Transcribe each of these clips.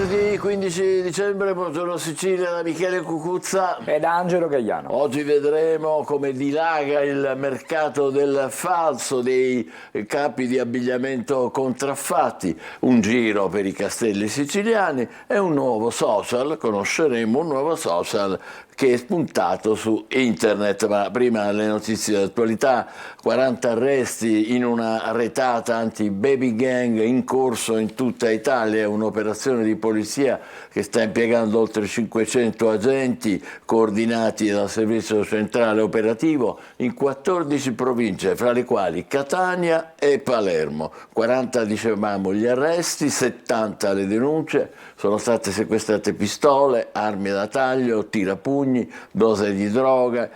venerdì 15 dicembre, buongiorno Sicilia da Michele Cucuzza ed Angelo Gagliano. Oggi vedremo come dilaga il mercato del falso, dei capi di abbigliamento contraffatti, un giro per i castelli siciliani e un nuovo social, conosceremo un nuovo social che è spuntato su internet. Ma prima le notizie d'attualità: 40 arresti in una retata anti-baby gang in corso in tutta Italia, un'operazione di polizia che sta impiegando oltre 500 agenti coordinati dal servizio centrale operativo in 14 province, fra le quali Catania e Palermo. 40, dicevamo, gli arresti, 70 le denunce, sono state sequestrate pistole, armi da taglio, tirapugni, dose di droga,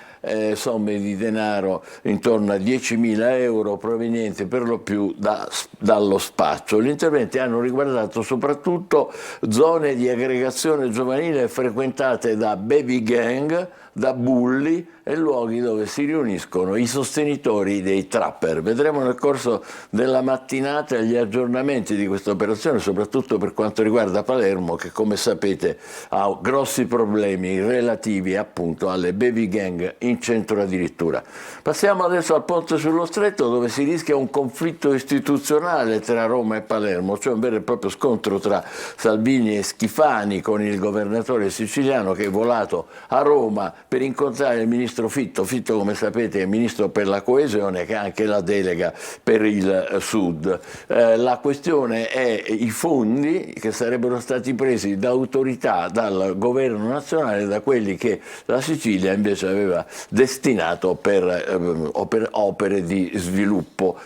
somme di denaro intorno a 10.000 euro provenienti per lo più dallo spaccio. Gli interventi hanno riguardato soprattutto zone di aggregazione giovanile frequentate da baby gang, da bulli e luoghi dove si riuniscono i sostenitori dei trapper. Vedremo nel corso della mattinata gli aggiornamenti di questa operazione, soprattutto per quanto riguarda Palermo, che come sapete ha grossi problemi relativi appunto alle baby gang in centro addirittura. Passiamo adesso al Ponte sullo Stretto, dove si rischia un conflitto istituzionale tra Roma e Palermo, cioè un vero e proprio scontro tra Salvini e Schifani, con il governatore siciliano che è volato a Roma per incontrare il ministro Fitto. Fitto, come sapete, è il ministro per la coesione, che ha anche la delega per il Sud. La questione è i fondi che sarebbero stati presi da autorità, dal governo nazionale, da quelli che la Sicilia invece aveva destinato per opere di sviluppo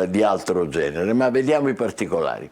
di altro genere. Ma vediamo i particolari.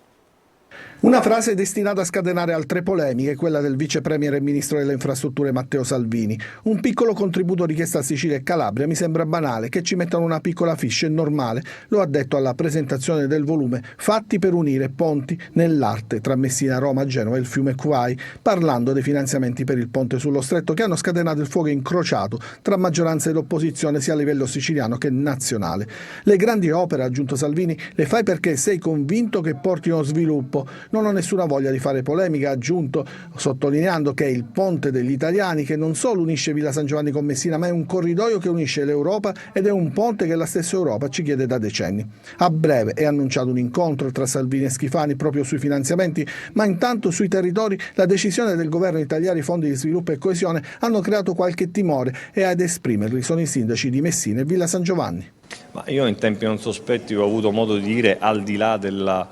Una frase destinata a scatenare altre polemiche, quella del vice premier e ministro delle infrastrutture Matteo Salvini. Un piccolo contributo richiesto a Sicilia e Calabria, mi sembra banale, che ci mettano una piccola fiche, è normale, lo ha detto alla presentazione del volume Fatti per unire ponti nell'arte tra Messina, Roma, Genova e il fiume Quai, parlando dei finanziamenti per il ponte sullo Stretto che hanno scatenato il fuoco incrociato tra maggioranza ed opposizione sia a livello siciliano che nazionale. Le grandi opere, ha aggiunto Salvini, le fai perché sei convinto che portino sviluppo. Non ho nessuna voglia di fare polemica, ha aggiunto, sottolineando che è il ponte degli italiani che non solo unisce Villa San Giovanni con Messina, ma è un corridoio che unisce l'Europa ed è un ponte che la stessa Europa ci chiede da decenni. A breve è annunciato un incontro tra Salvini e Schifani proprio sui finanziamenti, ma intanto sui territori la decisione del governo di tagliare i fondi di sviluppo e coesione hanno creato qualche timore e ad esprimerli sono i sindaci di Messina e Villa San Giovanni. Ma io in tempi non sospetti ho avuto modo di dire, al di là della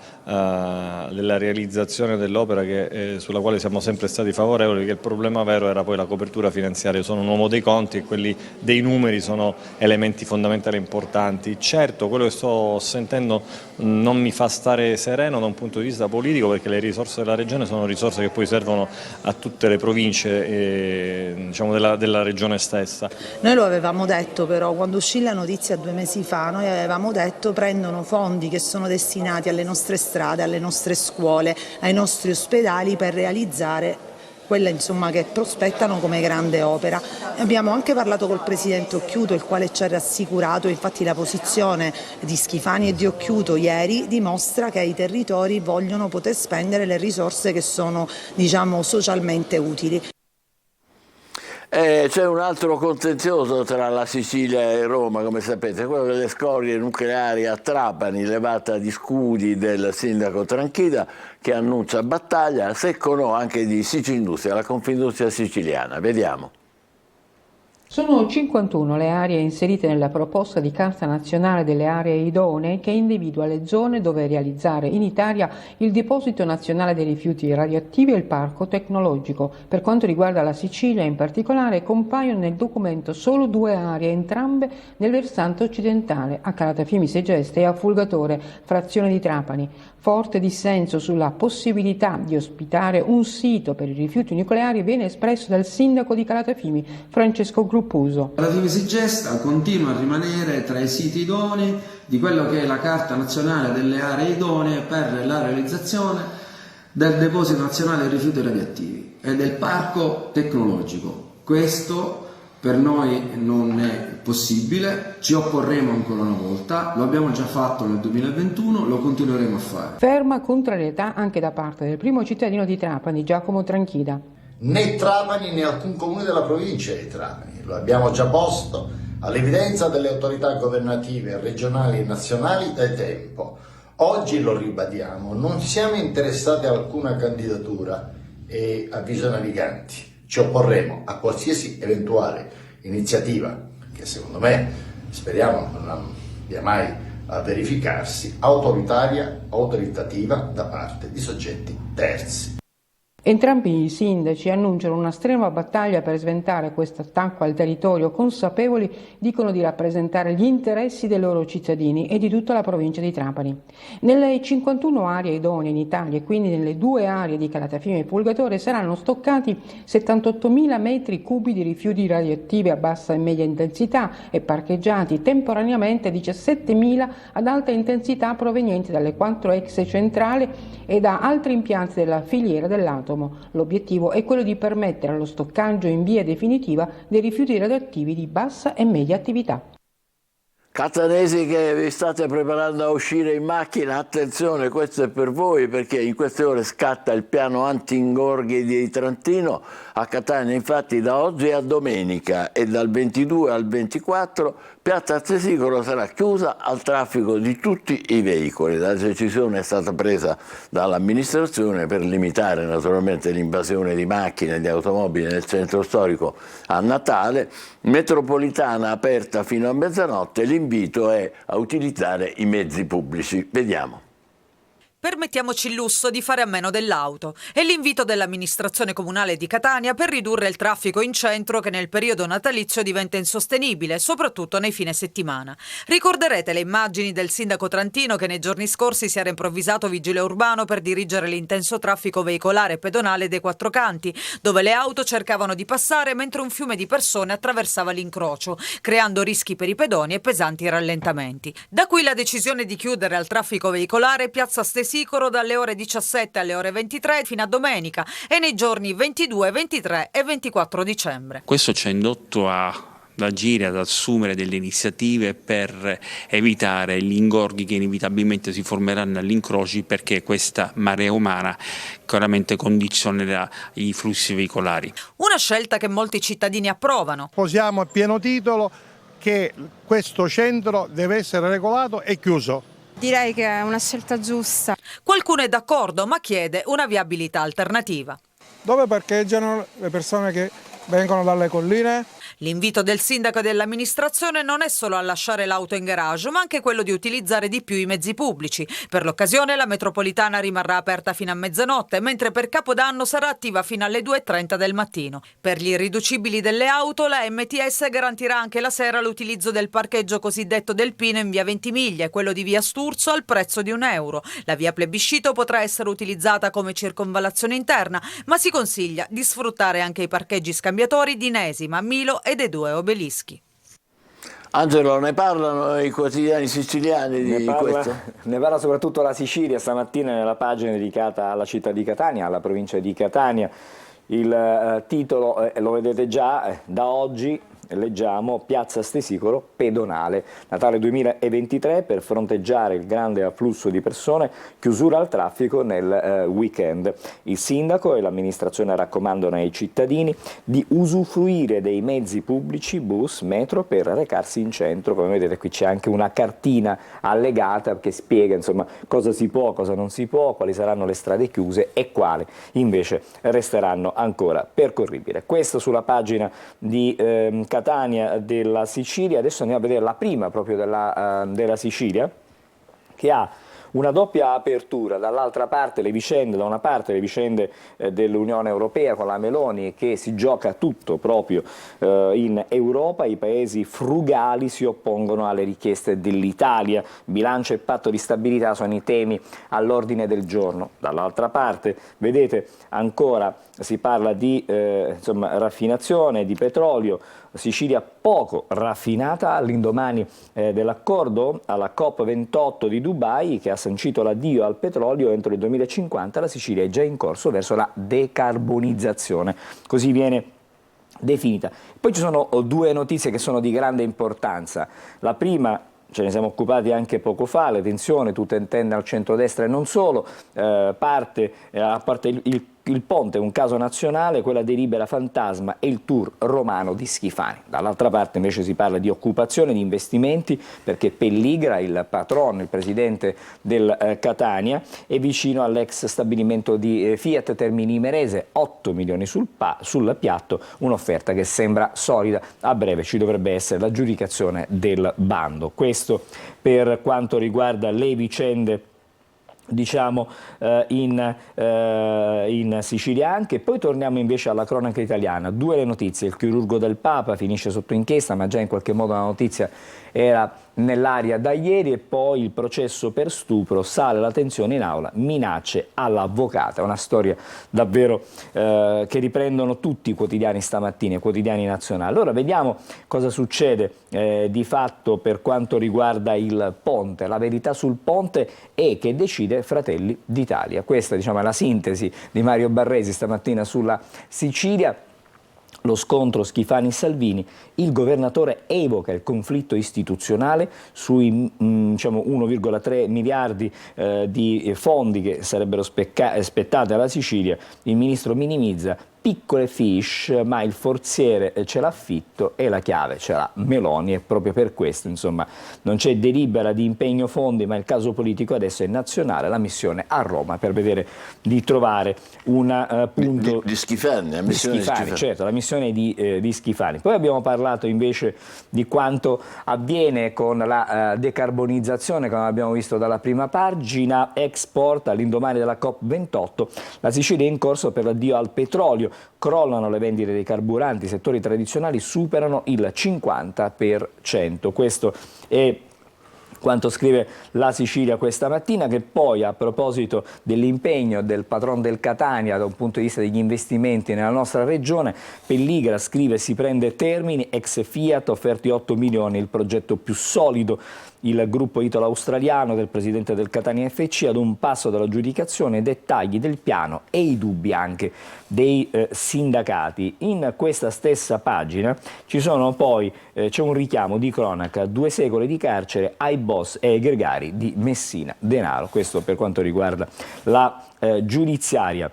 realizzazione dell'opera sulla quale siamo sempre stati favorevoli, che il problema vero era poi la copertura finanziaria. Sono un uomo dei conti e quelli dei numeri sono elementi fondamentali importanti. Certo, quello che sto sentendo non mi fa stare sereno da un punto di vista politico, perché le risorse della Regione sono risorse che poi servono a tutte le province diciamo della Regione stessa. Noi lo avevamo detto, però quando uscì la notizia 2 mesi fa, noi avevamo detto prendono fondi che sono destinati alle nostre strade, alle nostre scuole, ai nostri ospedali per realizzare quelle che prospettano come grande opera. Abbiamo anche parlato col Presidente Occhiuto, il quale ci ha rassicurato, infatti la posizione di Schifani e di Occhiuto ieri dimostra che i territori vogliono poter spendere le risorse che sono socialmente utili. C'è un altro contenzioso tra la Sicilia e Roma, come sapete, quello delle scorie nucleari a Trapani, levata di scudi del sindaco Tranchida, che annuncia battaglia, secco no anche di Sicindustria, la Confindustria siciliana. Vediamo. Sono 51 le aree inserite nella proposta di Carta Nazionale delle Aree Idonee, che individua le zone dove realizzare in Italia il Deposito Nazionale dei Rifiuti Radioattivi e il Parco Tecnologico. Per quanto riguarda la Sicilia in particolare, compaiono nel documento solo 2 aree, entrambe nel versante occidentale, a Calatafimi Segeste e a Fulgatore, frazione di Trapani. Forte dissenso sulla possibilità di ospitare un sito per i rifiuti nucleari viene espresso dal sindaco di Calatafimi, Francesco Gruppuso. Calatafimi Segesta continua a rimanere tra i siti idonei di quello che è la Carta Nazionale delle Aree Idonee per la realizzazione del Deposito Nazionale dei Rifiuti Radioattivi e del Parco Tecnologico. Questo Per noi non è possibile, ci opporremo ancora una volta, lo abbiamo già fatto nel 2021, lo continueremo a fare. Ferma contrarietà anche da parte del primo cittadino di Trapani, Giacomo Tranchida. Né Trapani né alcun comune della provincia di Trapani, lo abbiamo già posto all'evidenza delle autorità governative regionali e nazionali da tempo. Oggi lo ribadiamo, non siamo interessati a alcuna candidatura e avviso naviganti. Ci opporremo a qualsiasi eventuale iniziativa che secondo me, speriamo, non abbia mai a verificarsi, autoritaria, autoritativa da parte di soggetti terzi. Entrambi i sindaci annunciano una estrema battaglia per sventare questo attacco al territorio, consapevoli, dicono, di rappresentare gli interessi dei loro cittadini e di tutta la provincia di Trapani. Nelle 51 aree idonee in Italia e quindi nelle 2 aree di Calatafimi e Purgatorio saranno stoccati 78.000 metri cubi di rifiuti radioattivi a bassa e media intensità e parcheggiati temporaneamente 17.000 ad alta intensità provenienti dalle 4 ex centrali e da altri impianti della filiera dell'atomo. L'obiettivo è quello di permettere lo stoccaggio in via definitiva dei rifiuti radioattivi di bassa e media attività. Catanesi che vi state preparando a uscire in macchina, attenzione, questo è per voi perché in queste ore scatta il piano anti-ingorghi di Trentino. A Catania infatti da oggi a domenica e dal 22 al 24 Piazza Stesicolo sarà chiusa al traffico di tutti i veicoli. La decisione è stata presa dall'amministrazione per limitare naturalmente l'invasione di macchine e di automobili nel centro storico a Natale. Metropolitana aperta fino a mezzanotte, l'invito è a utilizzare i mezzi pubblici. Vediamo. Permettiamoci il lusso di fare a meno dell'auto. È l'invito dell'amministrazione comunale di Catania per ridurre il traffico in centro che nel periodo natalizio diventa insostenibile, soprattutto nei fine settimana. Ricorderete le immagini del sindaco trentino che nei giorni scorsi si era improvvisato vigile urbano per dirigere l'intenso traffico veicolare e pedonale dei quattro canti, dove le auto cercavano di passare mentre un fiume di persone attraversava l'incrocio, creando rischi per i pedoni e pesanti rallentamenti. Da qui la decisione di chiudere al traffico veicolare Piazza Stesicolo dalle ore 17 alle ore 23 fino a domenica e nei giorni 22, 23 e 24 dicembre. Questo ci ha indotto ad agire, ad assumere delle iniziative per evitare gli ingorghi che inevitabilmente si formeranno agli incroci, perché questa marea umana chiaramente condizionerà i flussi veicolari. Una scelta che molti cittadini approvano. Posiamo a pieno titolo che questo centro deve essere regolato e chiuso. Direi che è una scelta giusta. Qualcuno è d'accordo ma chiede una viabilità alternativa. Dove parcheggiano le persone che vengono dalle colline? L'invito del sindaco e dell'amministrazione non è solo a lasciare l'auto in garage, ma anche quello di utilizzare di più i mezzi pubblici. Per l'occasione la metropolitana rimarrà aperta fino a mezzanotte, mentre per Capodanno sarà attiva fino alle 2:30 del mattino. Per gli irriducibili delle auto, la MTS garantirà anche la sera l'utilizzo del parcheggio cosiddetto del Pino in via Ventimiglia e quello di via Sturzo al prezzo di €1. La via Plebiscito potrà essere utilizzata come circonvallazione interna, ma si consiglia di sfruttare anche i parcheggi scambiatori di Nesima, Milo e dei 2 obelischi. Angelo, ne parlano i quotidiani siciliani di questo? Ne parla soprattutto la Sicilia stamattina nella pagina dedicata alla città di Catania, alla provincia di Catania. Il titolo lo vedete già, da oggi leggiamo Piazza Stesicolo pedonale, Natale 2023 per fronteggiare il grande afflusso di persone, chiusura al traffico nel weekend. Il sindaco e l'amministrazione raccomandano ai cittadini di usufruire dei mezzi pubblici, bus, metro, per recarsi in centro. Come vedete qui c'è anche una cartina allegata che spiega insomma cosa si può, cosa non si può, quali saranno le strade chiuse e quali invece resteranno ancora percorribili. Questo sulla pagina di Catania della Sicilia. Adesso andiamo a vedere la prima proprio della Sicilia, che ha una doppia apertura, dall'altra parte le vicende, da una parte le vicende dell'Unione Europea con la Meloni che si gioca tutto proprio in Europa, i paesi frugali si oppongono alle richieste dell'Italia, bilancio e patto di stabilità sono i temi all'ordine del giorno. Dall'altra parte vedete ancora si parla di raffinazione di petrolio, Sicilia poco raffinata all'indomani dell'accordo alla COP28 di Dubai che ha sancito l'addio al petrolio entro il 2050. La Sicilia è già in corso verso la decarbonizzazione. Così viene definita. Poi ci sono due notizie che sono di grande importanza. La prima, ce ne siamo occupati anche poco fa, le tensioni, tutte intende al centrodestra e non solo, a parte il ponte è un caso nazionale, quella delibera fantasma e il tour romano di Schifani. Dall'altra parte invece si parla di occupazione, di investimenti, perché Pelligra, il patron, il presidente del Catania, è vicino all'ex stabilimento di Fiat Termini Imerese, 8 milioni sul piatto, un'offerta che sembra solida. A breve ci dovrebbe essere l'aggiudicazione del bando. Questo per quanto riguarda le vicende, diciamo, in Sicilia anche. Poi torniamo invece alla cronaca italiana. Due le notizie: il chirurgo del Papa finisce sotto inchiesta, ma già in qualche modo la notizia era nell'aria da ieri, e poi il processo per stupro, sale la tensione in aula, minacce all'avvocata. Una storia davvero che riprendono tutti i quotidiani stamattina, i quotidiani nazionali. Ora vediamo cosa succede di fatto per quanto riguarda il ponte. La verità sul ponte è che decide Fratelli d'Italia. Questa, diciamo, è la sintesi di Mario Barresi stamattina sulla Sicilia. Lo scontro Schifani-Salvini, il governatore evoca il conflitto istituzionale sui 1,3 miliardi di fondi che sarebbero spettati alla Sicilia. Il ministro minimizza: piccole fish, ma il forziere ce l'ha Fitto e la chiave ce l'ha Meloni, e proprio per questo, insomma, non c'è delibera di impegno fondi, ma il caso politico adesso è nazionale. La missione a Roma per vedere di trovare un punto di Schifani, la missione di Schifani. Certo, la missione di Schifani. Poi abbiamo parlato invece di quanto avviene con la decarbonizzazione, come abbiamo visto dalla prima pagina. Export, all'indomani della COP28, la Sicilia è in corso per l'addio al petrolio. Crollano le vendite dei carburanti, i settori tradizionali superano il 50%. Questo è quanto scrive la Sicilia questa mattina, che poi, a proposito dell'impegno del patron del Catania da un punto di vista degli investimenti nella nostra regione, Pelligra scrive: si prende Termini, ex Fiat, offerti 8 milioni, il progetto più solido. Il gruppo italo-australiano del presidente del Catania FC ad un passo dall'aggiudicazione, dettagli del piano e i dubbi anche dei sindacati. In questa stessa pagina ci sono poi c'è un richiamo di cronaca: 2 secoli di carcere ai boss e ai gregari di Messina Denaro. Questo per quanto riguarda la giudiziaria.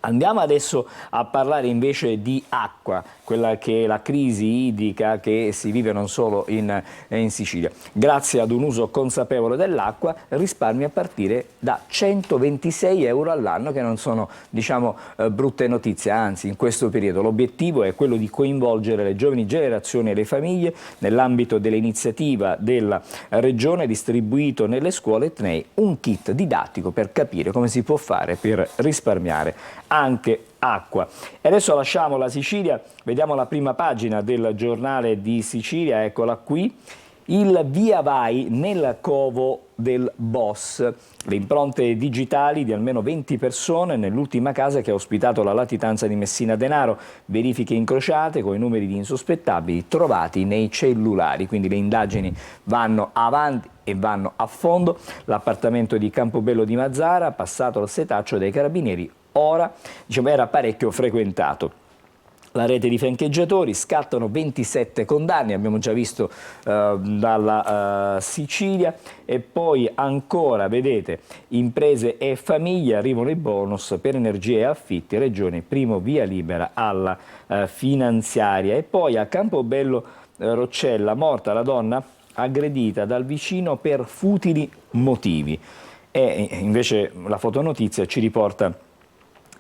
Andiamo adesso a parlare invece di acqua, quella che è la crisi idrica che si vive non solo in Sicilia. Grazie ad un uso consapevole dell'acqua, risparmi a partire da 126 euro all'anno, che non sono, diciamo, brutte notizie, anzi in questo periodo l'obiettivo è quello di coinvolgere le giovani generazioni e le famiglie nell'ambito dell'iniziativa della Regione, distribuito nelle scuole etnee un kit didattico per capire come si può fare per risparmiare anche acqua. E adesso lasciamo la Sicilia, vediamo la prima pagina del giornale di Sicilia, eccola qui. Il via vai nel covo del boss, le impronte digitali di almeno 20 persone nell'ultima casa che ha ospitato la latitanza di Messina Denaro, verifiche incrociate con i numeri di insospettabili trovati nei cellulari, quindi le indagini vanno avanti e vanno a fondo. L'appartamento di Campobello di Mazzara, passato al setaccio dei carabinieri, ora, diciamo, era parecchio frequentato. La rete di fiancheggiatori, scattano 27 condanne, abbiamo già visto dalla Sicilia. E poi ancora, vedete, imprese e famiglie, arrivano i bonus per energia e affitti, regione primo via libera alla finanziaria. E poi a Campobello Roccella, morta la donna aggredita dal vicino per futili motivi. E invece la fotonotizia ci riporta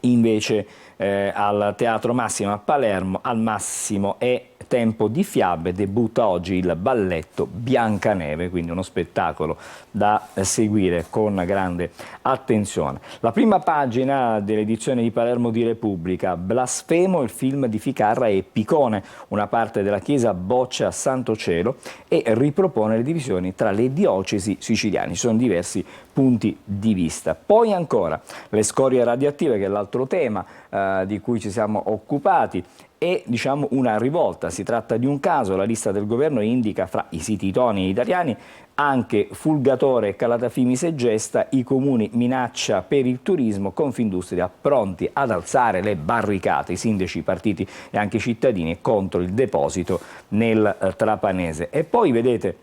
invece al Teatro Massimo a Palermo. Al Massimo è tempo di fiabe, debutta oggi il balletto Biancaneve, quindi uno spettacolo da seguire con grande attenzione. La prima pagina dell'edizione di Palermo di Repubblica: blasfemo, il film di Ficarra e Picone, una parte della chiesa boccia Santo Cielo e ripropone le divisioni tra le diocesi siciliane. Ci sono diversi punti di vista. Poi ancora le scorie radioattive, che è l'altro altro tema di cui ci siamo occupati è una rivolta. Si tratta di un caso, la lista del governo indica fra i siti idonei italiani anche Fulgatore, Calatafimi, Segesta, i comuni minaccia per il turismo, Confindustria pronti ad alzare le barricate, i sindaci, i partiti e anche i cittadini contro il deposito nel Trapanese. E poi vedete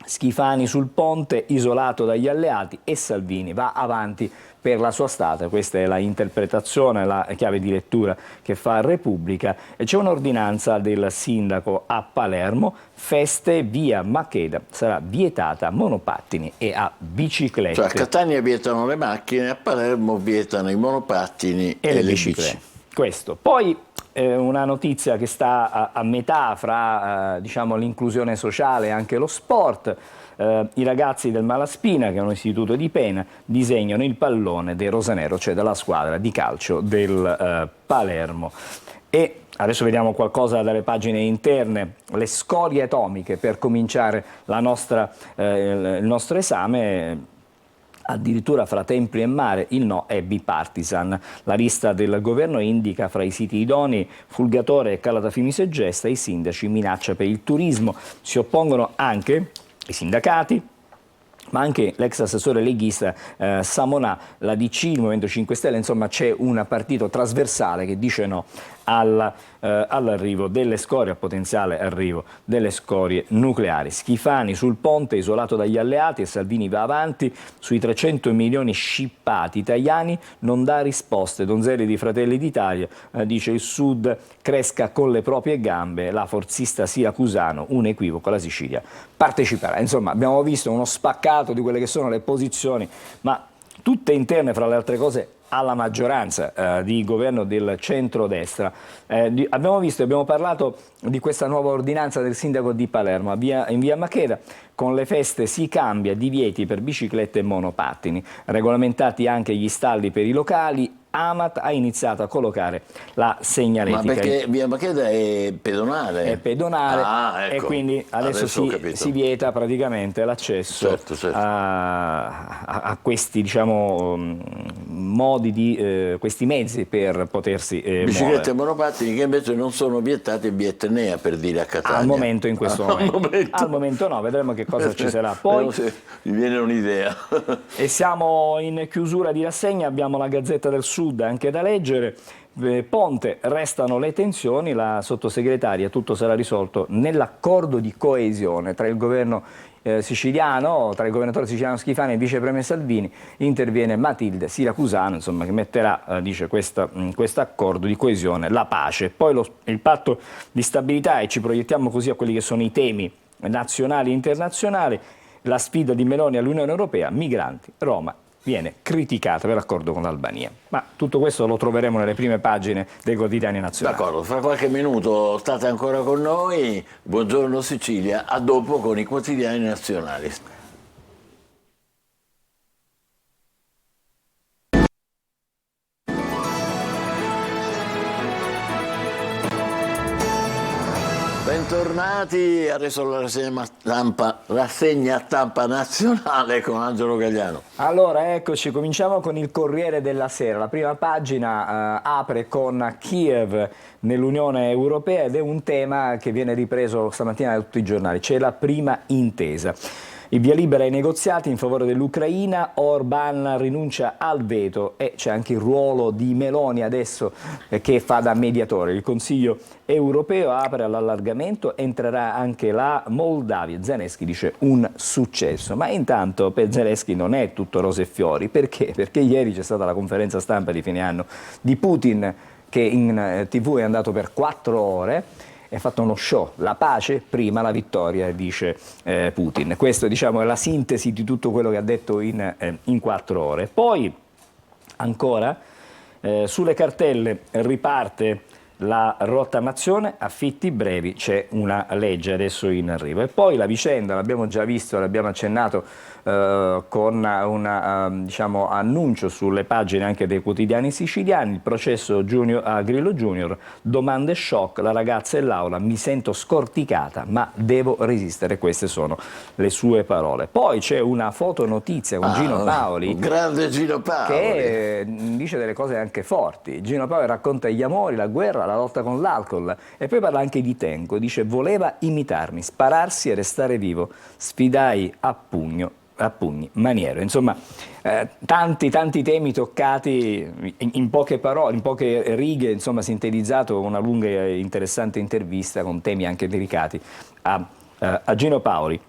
Schifani sul ponte, isolato dagli alleati, e Salvini va avanti per la sua strada. Questa è la interpretazione, la chiave di lettura che fa Repubblica. E c'è un'ordinanza del sindaco a Palermo: feste, via Macheda sarà vietata a monopattini e a biciclette. Cioè a Catania vietano le macchine, a Palermo vietano i monopattini e le biciclette. Questo. Poi una notizia che sta a metà fra l'inclusione sociale e anche lo sport. I ragazzi del Malaspina, che è un istituto di Pena, disegnano il pallone dei Rosanero, cioè della squadra di calcio del Palermo. E adesso vediamo qualcosa dalle pagine interne, le scorie atomiche per cominciare il nostro esame. Addirittura fra templi e mare il no è bipartisan. La lista del governo indica fra i siti idonei Fulgatore e Calatafimi Segesta, i sindaci minaccia per il turismo. Si oppongono anche i sindacati, ma anche l'ex assessore leghista Samonà, la DC, il Movimento 5 Stelle, insomma c'è un partito trasversale che dice no all'arrivo delle scorie, al potenziale arrivo delle scorie nucleari. Schifani sul ponte, isolato dagli alleati, e Salvini va avanti sui 300 milioni scippati italiani, non dà risposte. Donzelli di Fratelli d'Italia dice il Sud cresca con le proprie gambe, la forzista siracusano, un equivoco, la Sicilia parteciperà. Insomma abbiamo visto uno spaccato di quelle che sono le posizioni, ma tutte interne, fra le altre cose, alla maggioranza di governo del centrodestra. Abbiamo parlato di questa nuova ordinanza del sindaco di Palermo. In via Macheda con le feste si cambia, divieti per biciclette e monopattini, regolamentati anche gli stalli per i locali. Amat ha iniziato a collocare la segnaletica. Ma perché via Macheda è pedonale? È pedonale, ecco. E quindi adesso si vieta praticamente l'accesso a questi modi questi mezzi per potersi biciclette muovere. e monopattini che invece non sono vietati in via Etnea, per dire, a Catania. Al momento, in questo momento. Al momento no, vedremo che cosa ci sarà. Poi mi viene un'idea. E siamo in chiusura di rassegna, abbiamo la Gazzetta del Sud anche da leggere. Ponte, restano le tensioni, la sottosegretaria, tutto sarà risolto nell'accordo di coesione tra il governo siciliano, tra il governatore siciliano Schifani e il vice premier Salvini. Interviene Matilde Siracusano, insomma, che metterà, dice, questo accordo di coesione, la pace. Poi il patto di stabilità, e ci proiettiamo così a quelli che sono i temi nazionali e internazionali. La sfida di Meloni all'Unione Europea, migranti, Roma viene criticata per l'accordo con l'Albania. Ma tutto questo lo troveremo nelle prime pagine dei quotidiani nazionali. D'accordo, fra qualche minuto state ancora con noi. Buongiorno Sicilia, a dopo con i quotidiani nazionali. Bentornati, adesso la rassegna stampa nazionale con Angelo Gagliano. Allora, eccoci, cominciamo con il Corriere della Sera. La prima pagina apre con Kiev nell'Unione Europea ed è un tema che viene ripreso stamattina da tutti i giornali. C'è la prima intesa. Il via libera ai negoziati in favore dell'Ucraina, Orban rinuncia al veto e c'è anche il ruolo di Meloni adesso che fa da mediatore. Il Consiglio europeo apre all'allargamento, entrerà anche la Moldavia. Zelensky dice un successo, ma intanto per Zelensky non è tutto rose e fiori. Perché? Perché ieri c'è stata la conferenza stampa di fine anno di Putin, che in TV è andato per 4 ore. È fatto uno show, la pace prima la vittoria, dice Putin. Questo, diciamo, è la sintesi di tutto quello che ha detto in 4 ore. Poi ancora sulle cartelle riparte la rottamazione, affitti brevi, c'è una legge adesso in arrivo. E poi la vicenda, l'abbiamo già visto, l'abbiamo accennato con un diciamo, annuncio sulle pagine anche dei quotidiani siciliani, il processo a Grillo Junior, domande shock, la ragazza e l'aula, mi sento scorticata ma devo resistere, queste sono le sue parole. Poi c'è una fotonotizia con Gino Paoli, grande Gino Paoli, che dice delle cose anche forti. Gino Paoli racconta gli amori, la guerra, la lotta con l'alcol e poi parla anche di Tenco, dice voleva imitarmi, spararsi e restare vivo, sfidai a pugni Maniero. Insomma, tanti temi toccati in poche parole, in poche righe, insomma, sintetizzato una lunga e interessante intervista con temi anche delicati a Gino Paoli.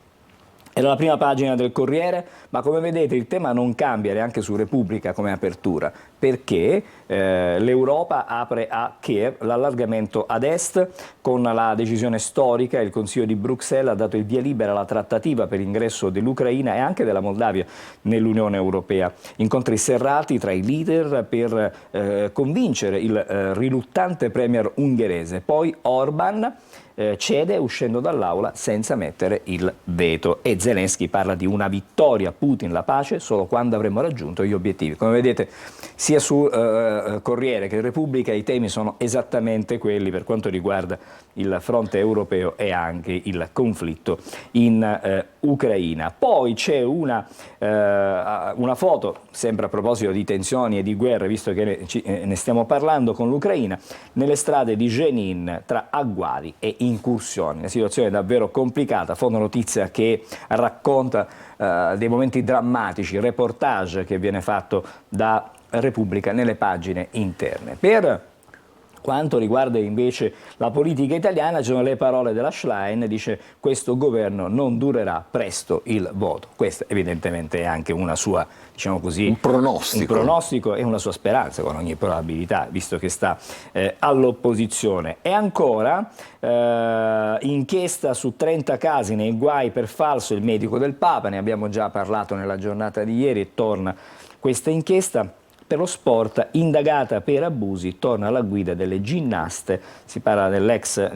Era la prima pagina del Corriere, ma come vedete il tema non cambia neanche su Repubblica come apertura, perché l'Europa apre a Kiev l'allargamento ad est con la decisione storica. Il Consiglio di Bruxelles ha dato il via libera alla trattativa per l'ingresso dell'Ucraina e anche della Moldavia nell'Unione Europea. Incontri serrati tra i leader per convincere il riluttante premier ungherese. Poi Orban cede uscendo dall'aula senza mettere il veto e Zelensky parla di una vittoria, Putin la pace solo quando avremo raggiunto gli obiettivi. Come vedete sia su Corriere che Repubblica i temi sono esattamente quelli per quanto riguarda il fronte europeo e anche il conflitto in Ucraina. Poi c'è una foto, sempre a proposito di tensioni e di guerre, visto che ne stiamo parlando con l'Ucraina, nelle strade di Jenin tra agguati e incursioni. Una situazione davvero complicata, fotonotizia che racconta dei momenti drammatici, reportage che viene fatto da Repubblica nelle pagine interne. Per quanto riguarda invece la politica italiana, ci sono le parole della Schlein, dice questo governo non durerà, presto il voto. Questa evidentemente è anche una sua, diciamo così, un pronostico e una sua speranza con ogni probabilità, visto che sta all'opposizione. E ancora, inchiesta su 30 casi nei guai per falso il medico del Papa, ne abbiamo già parlato nella giornata di ieri e torna questa inchiesta. Per lo sport, indagata per abusi, torna alla guida delle ginnaste, si parla dell'ex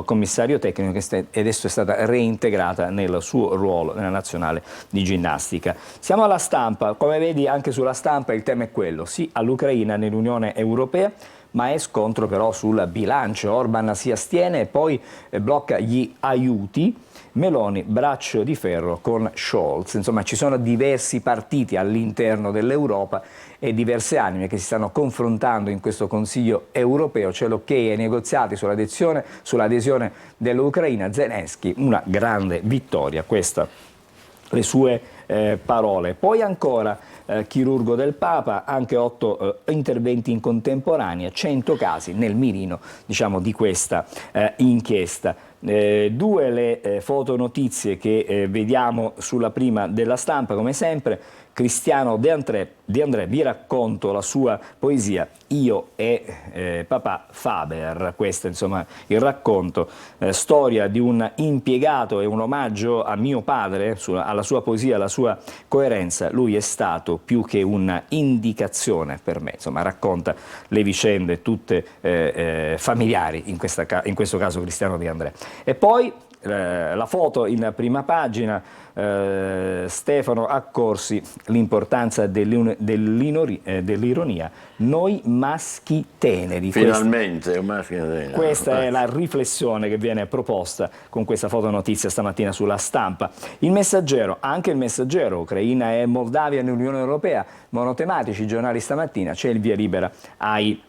commissario tecnico che adesso è stata reintegrata nel suo ruolo nella nazionale di ginnastica. Siamo alla Stampa, come vedi anche sulla Stampa il tema è quello, sì all'Ucraina nell'Unione Europea, ma è scontro però sul bilancio, Orban si astiene e poi blocca gli aiuti, Meloni braccio di ferro con Scholz, insomma ci sono diversi partiti all'interno dell'Europa e diverse anime che si stanno confrontando in questo Consiglio europeo, c'è l'ok ai negoziati sull'adesione dell'Ucraina, Zelensky, una grande vittoria, questa le sue parole. Poi ancora chirurgo del Papa, anche 8 interventi in contemporanea, 100 casi nel mirino di questa inchiesta. Due le fotonotizie che vediamo sulla prima della Stampa, come sempre. Cristiano De André, vi racconto la sua poesia Io e papà Faber, questo insomma il racconto, storia di un impiegato e un omaggio a mio padre, alla sua poesia, alla sua coerenza. Lui è stato più che un'indicazione per me, insomma racconta le vicende tutte familiari, in questo caso Cristiano De André. E poi la foto in prima pagina, Stefano Accorsi, l'importanza dell'ironia, noi maschi teneri. Finalmente un maschio tenero. Questa è la riflessione che viene proposta con questa fotonotizia stamattina sulla Stampa. Il Messaggero, anche il Messaggero, Ucraina e Moldavia nell'Unione Europea, monotematici giornali stamattina, c'è il via libera ai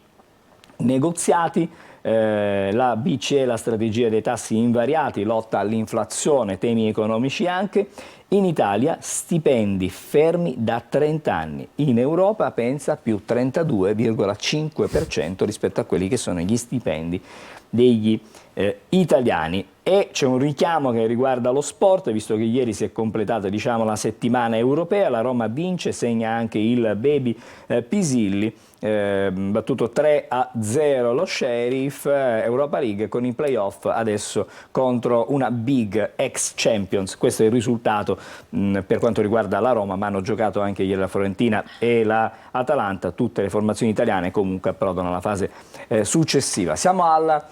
negoziati. La BCE, la strategia dei tassi invariati, lotta all'inflazione, temi economici anche. In Italia stipendi fermi da 30 anni, in Europa pensa più 32,5% rispetto a quelli che sono gli stipendi degli italiani. E c'è un richiamo che riguarda lo sport, visto che ieri si è completata la settimana europea, la Roma vince, segna anche il baby Pisilli battuto 3-0 lo Sheriff, Europa League con i playoff adesso contro una big ex Champions. Questo è il risultato per quanto riguarda la Roma, ma hanno giocato anche ieri la Fiorentina e la Atalanta. Tutte le formazioni italiane comunque approdano alla fase successiva. Siamo al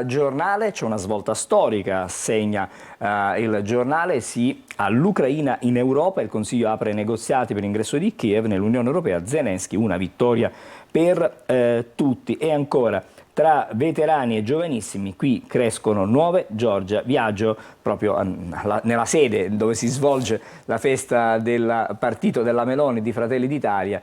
giornale, c'è una svolta storica, segna il giornale, sì, all'Ucraina in Europa, il Consiglio apre negoziati per l'ingresso di Kiev nell'Unione Europea, Zelensky, una vittoria per tutti. E ancora, tra veterani e giovanissimi, qui crescono nuove Giorgia. Viaggio proprio nella sede dove si svolge la festa del partito della Meloni di Fratelli d'Italia,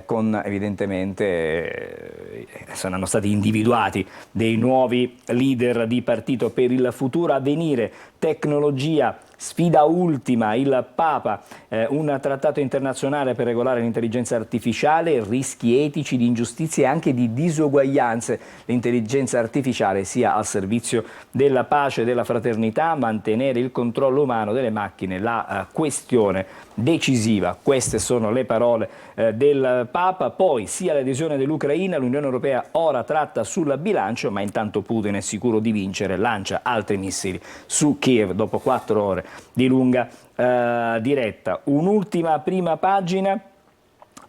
con evidentemente saranno stati individuati dei nuovi leader di partito per il futuro a venire. Tecnologia, sfida ultima, il Papa, un trattato internazionale per regolare l'intelligenza artificiale, rischi etici di ingiustizie e anche di disuguaglianze. L'intelligenza artificiale sia al servizio della pace e della fraternità, mantenere il controllo umano delle macchine, la questione decisiva. Queste sono le parole del Papa. Poi sia l'adesione dell'Ucraina, l'Unione Europea ora tratta sul bilancio, ma intanto Putin è sicuro di vincere, lancia altri missili su Kiev dopo 4 ore di lunga diretta. Un'ultima prima pagina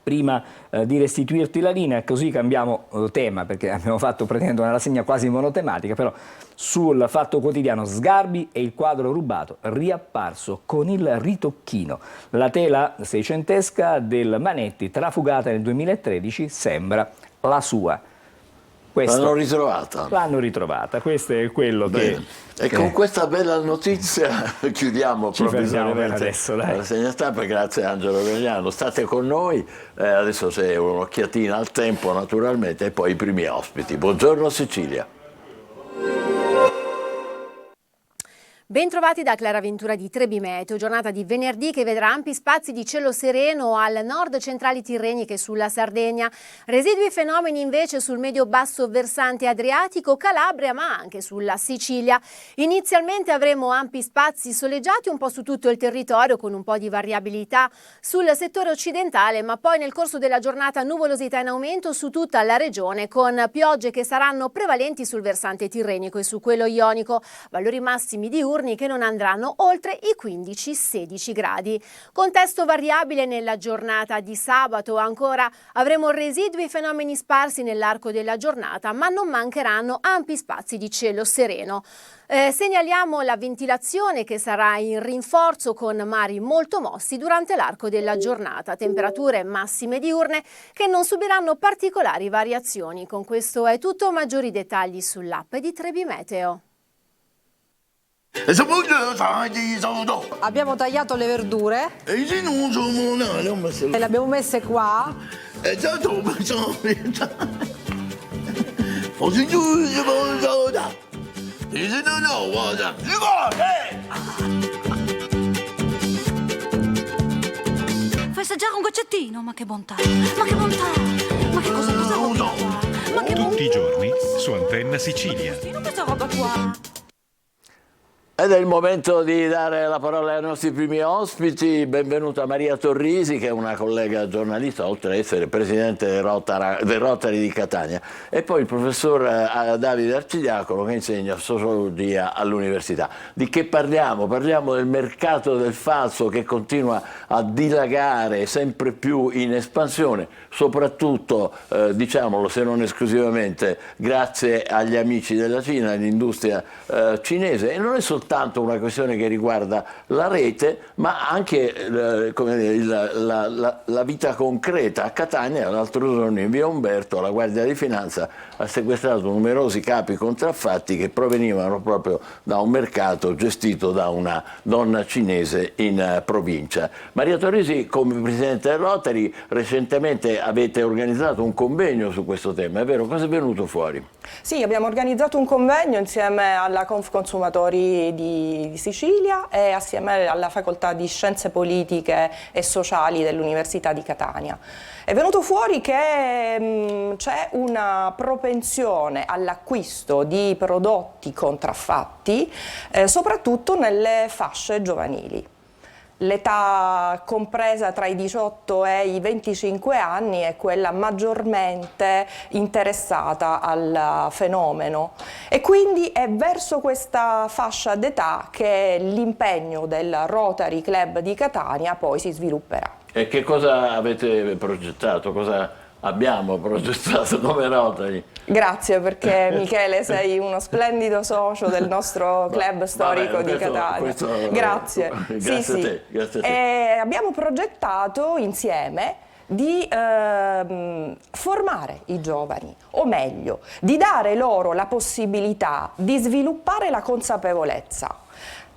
prima di restituirti la linea, così cambiamo tema, perché abbiamo fatto praticamente una rassegna quasi monotematica, però sul Fatto Quotidiano: Sgarbi e il quadro rubato riapparso con il ritocchino. La tela seicentesca del Manetti, trafugata nel 2013, sembra la sua. L'hanno ritrovata. L'hanno ritrovata, questo è quello bene. E con questa bella notizia chiudiamo provvisoriamente adesso, dai. la segna stampa. Grazie Angelo Gagliano, state con noi, adesso c'è un'occhiatina al tempo naturalmente e poi i primi ospiti. Buongiorno Sicilia. Bentrovati da Clara Ventura di Trebi Meteo, giornata di venerdì che vedrà ampi spazi di cielo sereno al nord centrali tirreniche sulla Sardegna, residui fenomeni invece sul medio-basso versante adriatico, Calabria ma anche sulla Sicilia. Inizialmente avremo ampi spazi soleggiati un po' su tutto il territorio con un po' di variabilità sul settore occidentale, ma poi nel corso della giornata nuvolosità in aumento su tutta la regione con piogge che saranno prevalenti sul versante tirrenico e su quello ionico, valori massimi diurni che non andranno oltre i 15-16 gradi. Contesto variabile nella giornata di sabato, ancora avremo residui fenomeni sparsi nell'arco della giornata, ma non mancheranno ampi spazi di cielo sereno. Segnaliamo la ventilazione che sarà in rinforzo con mari molto mossi durante l'arco della giornata, temperature massime diurne che non subiranno particolari variazioni. Con questo è tutto, maggiori dettagli sull'app di Trebi Meteo. Abbiamo tagliato le verdure e le abbiamo messe qua. Fai assaggiare un goccettino, ma che bontà, ma che bontà, ma che cosa qua? Ma che tutti i giorni su Antenna Sicilia. Questa roba qua. Ed è il momento di dare la parola ai nostri primi ospiti. Benvenuta Maria Torrisi, che è una collega giornalista, oltre ad essere presidente del Rotary di Catania, e poi il professor Davide Arcidiacono, che insegna sociologia all'università. Di che parliamo? Parliamo del mercato del falso che continua a dilagare sempre più in espansione, soprattutto, diciamolo, se non esclusivamente, grazie agli amici della Cina, all'industria cinese. E non è soltanto una questione che riguarda la rete, ma anche come dire, la vita concreta. A Catania l'altro giorno in via Umberto la Guardia di Finanza ha sequestrato numerosi capi contraffatti che provenivano proprio da un mercato gestito da una donna cinese in provincia. Maria Torrisi, come presidente del Rotary, recentemente avete organizzato un convegno su questo tema, è vero? Cosa è venuto fuori? Sì, abbiamo organizzato un convegno insieme alla Conf Consumatori di Sicilia e assieme alla Facoltà di Scienze Politiche e Sociali dell'Università di Catania. È venuto fuori che c'è una propensione all'acquisto di prodotti contraffatti, soprattutto nelle fasce giovanili. L'età compresa tra i 18 e i 25 anni è quella maggiormente interessata al fenomeno e quindi è verso questa fascia d'età che l'impegno del Rotary Club di Catania poi si svilupperà. E che cosa avete progettato? Cosa abbiamo progettato come Rotary? Grazie, perché Michele sei uno splendido socio del nostro club storico di Catania. Grazie. Grazie a te. Grazie a te. E abbiamo progettato insieme di formare i giovani, o meglio, di dare loro la possibilità di sviluppare la consapevolezza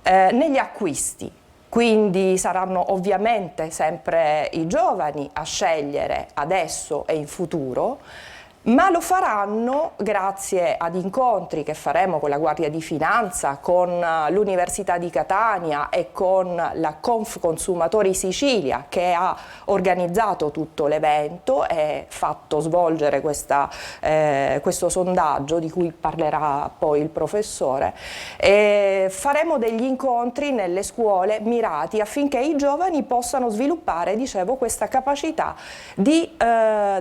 negli acquisti. Quindi saranno ovviamente sempre i giovani a scegliere adesso e in futuro, ma lo faranno grazie ad incontri che faremo con la Guardia di Finanza, con l'Università di Catania e con la Confconsumatori Sicilia, che ha organizzato tutto l'evento e fatto svolgere questo sondaggio di cui parlerà poi il professore. E faremo degli incontri nelle scuole mirati affinché i giovani possano sviluppare, dicevo, questa capacità di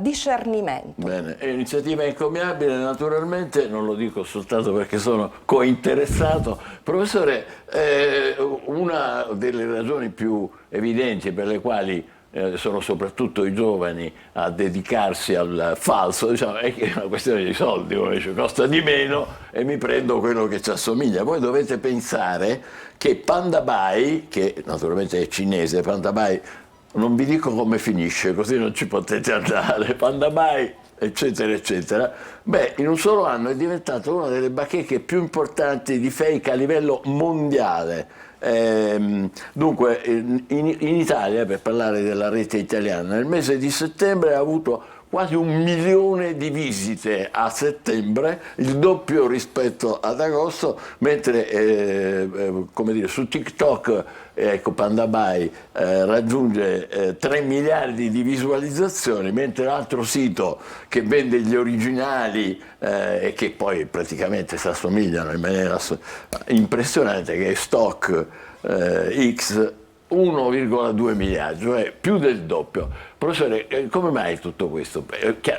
discernimento. Bene. Iniziativa encomiabile, naturalmente, non lo dico soltanto perché sono cointeressato. Professore, una delle ragioni più evidenti per le quali sono soprattutto i giovani a dedicarsi al falso, diciamo, è che è una questione di soldi, come dice, costa di meno e mi prendo quello che ci assomiglia. Voi dovete pensare che Panda Buy, che naturalmente è cinese, Panda Buy, non vi dico come finisce, così non ci potete andare, Panda Buy, eccetera eccetera, beh, in un solo anno è diventato una delle bacheche più importanti di fake a livello mondiale. Dunque in Italia, per parlare della rete italiana, nel mese di settembre ha avuto quasi 1 milione di visite a settembre, il doppio rispetto ad agosto, mentre come dire, su TikTok ecco, Panda Buy raggiunge 3 miliardi di visualizzazioni, mentre l'altro sito che vende gli originali e che poi praticamente si assomigliano in maniera impressionante, che è Stock X, 1,2 miliardi, cioè più del doppio. Professore, come mai tutto questo?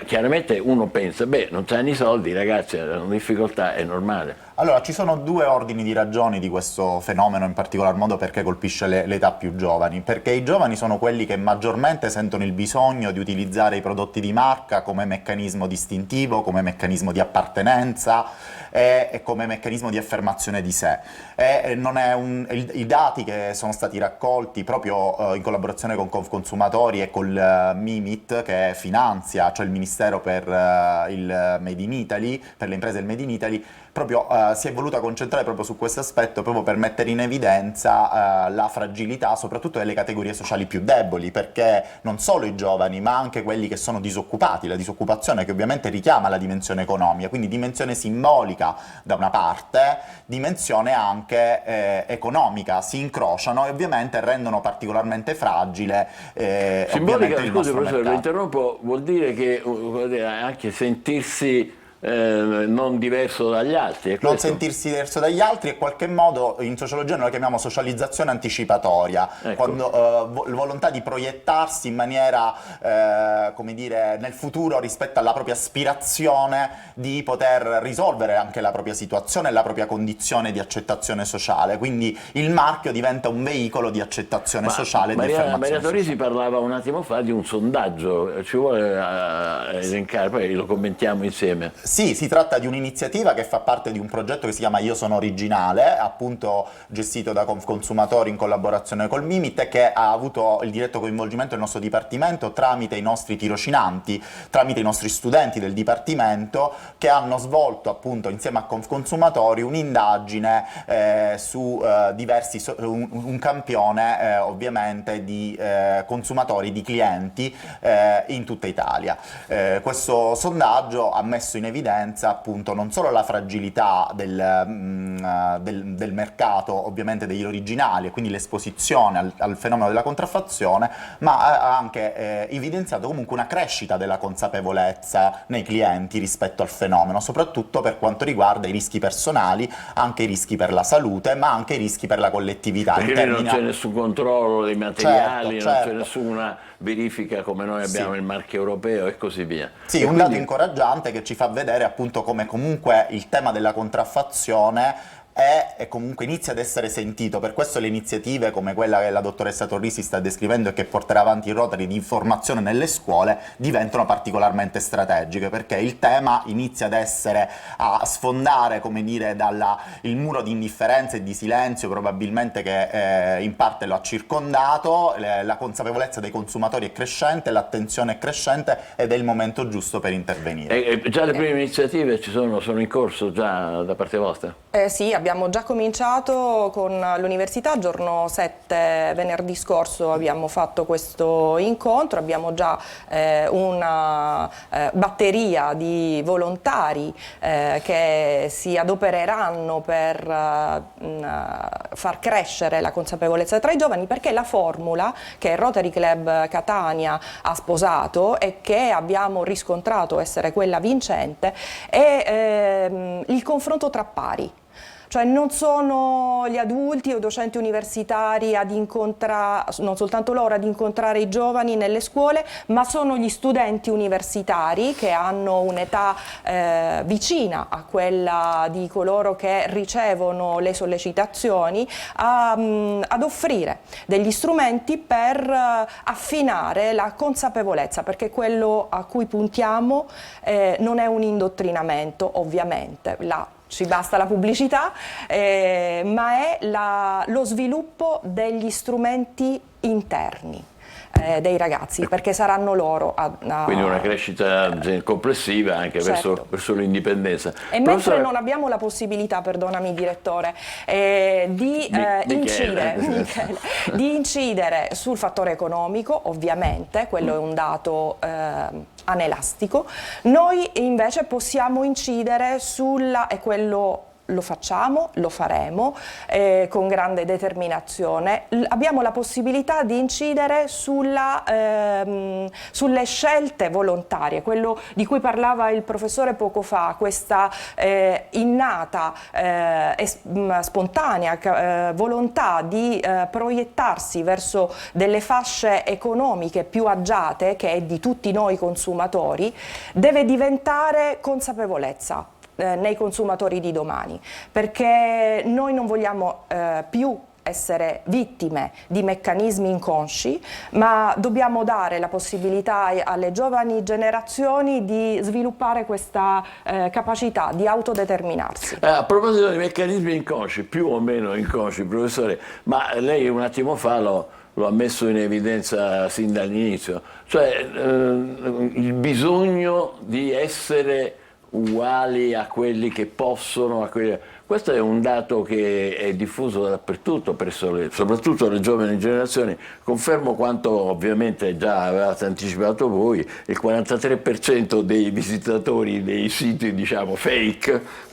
Chiaramente uno pensa, beh, non c'hanno i soldi, ragazzi, hanno difficoltà, è normale. Allora, ci sono 2 ordini di ragioni di questo fenomeno, in particolar modo perché colpisce le età più giovani. Perché i giovani sono quelli che maggiormente sentono il bisogno di utilizzare i prodotti di marca come meccanismo distintivo, come meccanismo di appartenenza e come meccanismo di affermazione di sé. I dati che sono stati raccolti proprio in collaborazione con Confconsumatori e col MIMIT, che finanzia, cioè il Ministero per il Made in Italy, per le imprese del Made in Italy, proprio si è voluta concentrare proprio su questo aspetto, proprio per mettere in evidenza la fragilità soprattutto delle categorie sociali più deboli, perché non solo i giovani ma anche quelli che sono disoccupati, la disoccupazione che ovviamente richiama la dimensione economica, quindi dimensione simbolica da una parte, dimensione anche economica, si incrociano e ovviamente rendono particolarmente fragile simbolica, il scusi nostro professore, lo mercato. interrompo, vuol dire che anche sentirsi non diverso dagli altri. Non sentirsi diverso dagli altri, in qualche modo in sociologia noi la chiamiamo socializzazione anticipatoria, ecco. Quando volontà di proiettarsi in maniera, come dire, nel futuro rispetto alla propria aspirazione di poter risolvere anche la propria situazione e la propria condizione di accettazione sociale, quindi il marchio diventa un veicolo di accettazione sociale. Maria Torrisi parlava un attimo fa di un sondaggio, ci vuole elencare, poi lo commentiamo insieme. Sì, si tratta di un'iniziativa che fa parte di un progetto che si chiama Io sono originale, appunto gestito da Confconsumatori in collaborazione col MIMIT, e che ha avuto il diretto coinvolgimento del nostro Dipartimento tramite i nostri tirocinanti, tramite i nostri studenti del Dipartimento, che hanno svolto appunto insieme a Confconsumatori un'indagine su un campione ovviamente di consumatori, di clienti in tutta Italia. Questo sondaggio ha messo in evidenza evidenza appunto non solo la fragilità del mercato, ovviamente degli originali, e quindi l'esposizione al fenomeno della contraffazione, ma ha anche evidenziato comunque una crescita della consapevolezza nei clienti rispetto al fenomeno, soprattutto per quanto riguarda i rischi personali, anche i rischi per la salute, ma anche i rischi per la collettività. Perché non c'è nessun controllo dei materiali, certo. non c'è nessuna verifica come noi abbiamo il marchio europeo e così via. Sì, e un dato incoraggiante che ci fa vedere appunto come comunque il tema della contraffazione e comunque inizia ad essere sentito. Per questo le iniziative come quella che la dottoressa Torrisi sta descrivendo e che porterà avanti il Rotary di informazione nelle scuole diventano particolarmente strategiche, perché il tema inizia a sfondare, come dire, il muro di indifferenza e di silenzio probabilmente che in parte lo ha circondato, la consapevolezza dei consumatori è crescente, l'attenzione è crescente ed è il momento giusto per intervenire. Già le prime iniziative sono in corso già da parte vostra? Sì, abbiamo già cominciato con l'università, giorno 7 venerdì scorso abbiamo fatto questo incontro, abbiamo già una batteria di volontari che si adopereranno per far crescere la consapevolezza tra i giovani, perché la formula che il Rotary Club Catania ha sposato e che abbiamo riscontrato essere quella vincente è il confronto tra pari. Cioè non sono gli adulti o docenti universitari ad incontrare, non soltanto loro ad incontrare i giovani nelle scuole, ma sono gli studenti universitari che hanno un'età vicina a quella di coloro che ricevono le sollecitazioni ad offrire degli strumenti per affinare la consapevolezza, perché quello a cui puntiamo non è un indottrinamento, ovviamente, ci basta la pubblicità, ma è lo sviluppo degli strumenti interni dei ragazzi, perché saranno loro quindi una crescita complessiva anche certo. verso l'indipendenza. E mentre non abbiamo la possibilità, perdonami direttore, di incidere sul fattore economico, ovviamente, quello è un dato anelastico, noi invece possiamo incidere e quello lo facciamo, lo faremo con grande determinazione. Abbiamo la possibilità di incidere sulle scelte volontarie, quello di cui parlava il professore poco fa, questa innata e spontanea volontà di proiettarsi verso delle fasce economiche più agiate, che è di tutti noi consumatori, deve diventare consapevolezza nei consumatori di domani, perché noi non vogliamo più essere vittime di meccanismi inconsci, ma dobbiamo dare la possibilità alle giovani generazioni di sviluppare questa capacità di autodeterminarsi. A proposito di meccanismi inconsci, più o meno inconsci, professore, ma lei un attimo fa lo ha messo in evidenza sin dall'inizio, cioè il bisogno di essere uguali a quelli che possono, questo è un dato che è diffuso dappertutto, soprattutto le giovani generazioni. Confermo quanto ovviamente già avevate anticipato voi: il 43% dei visitatori dei siti, diciamo, fake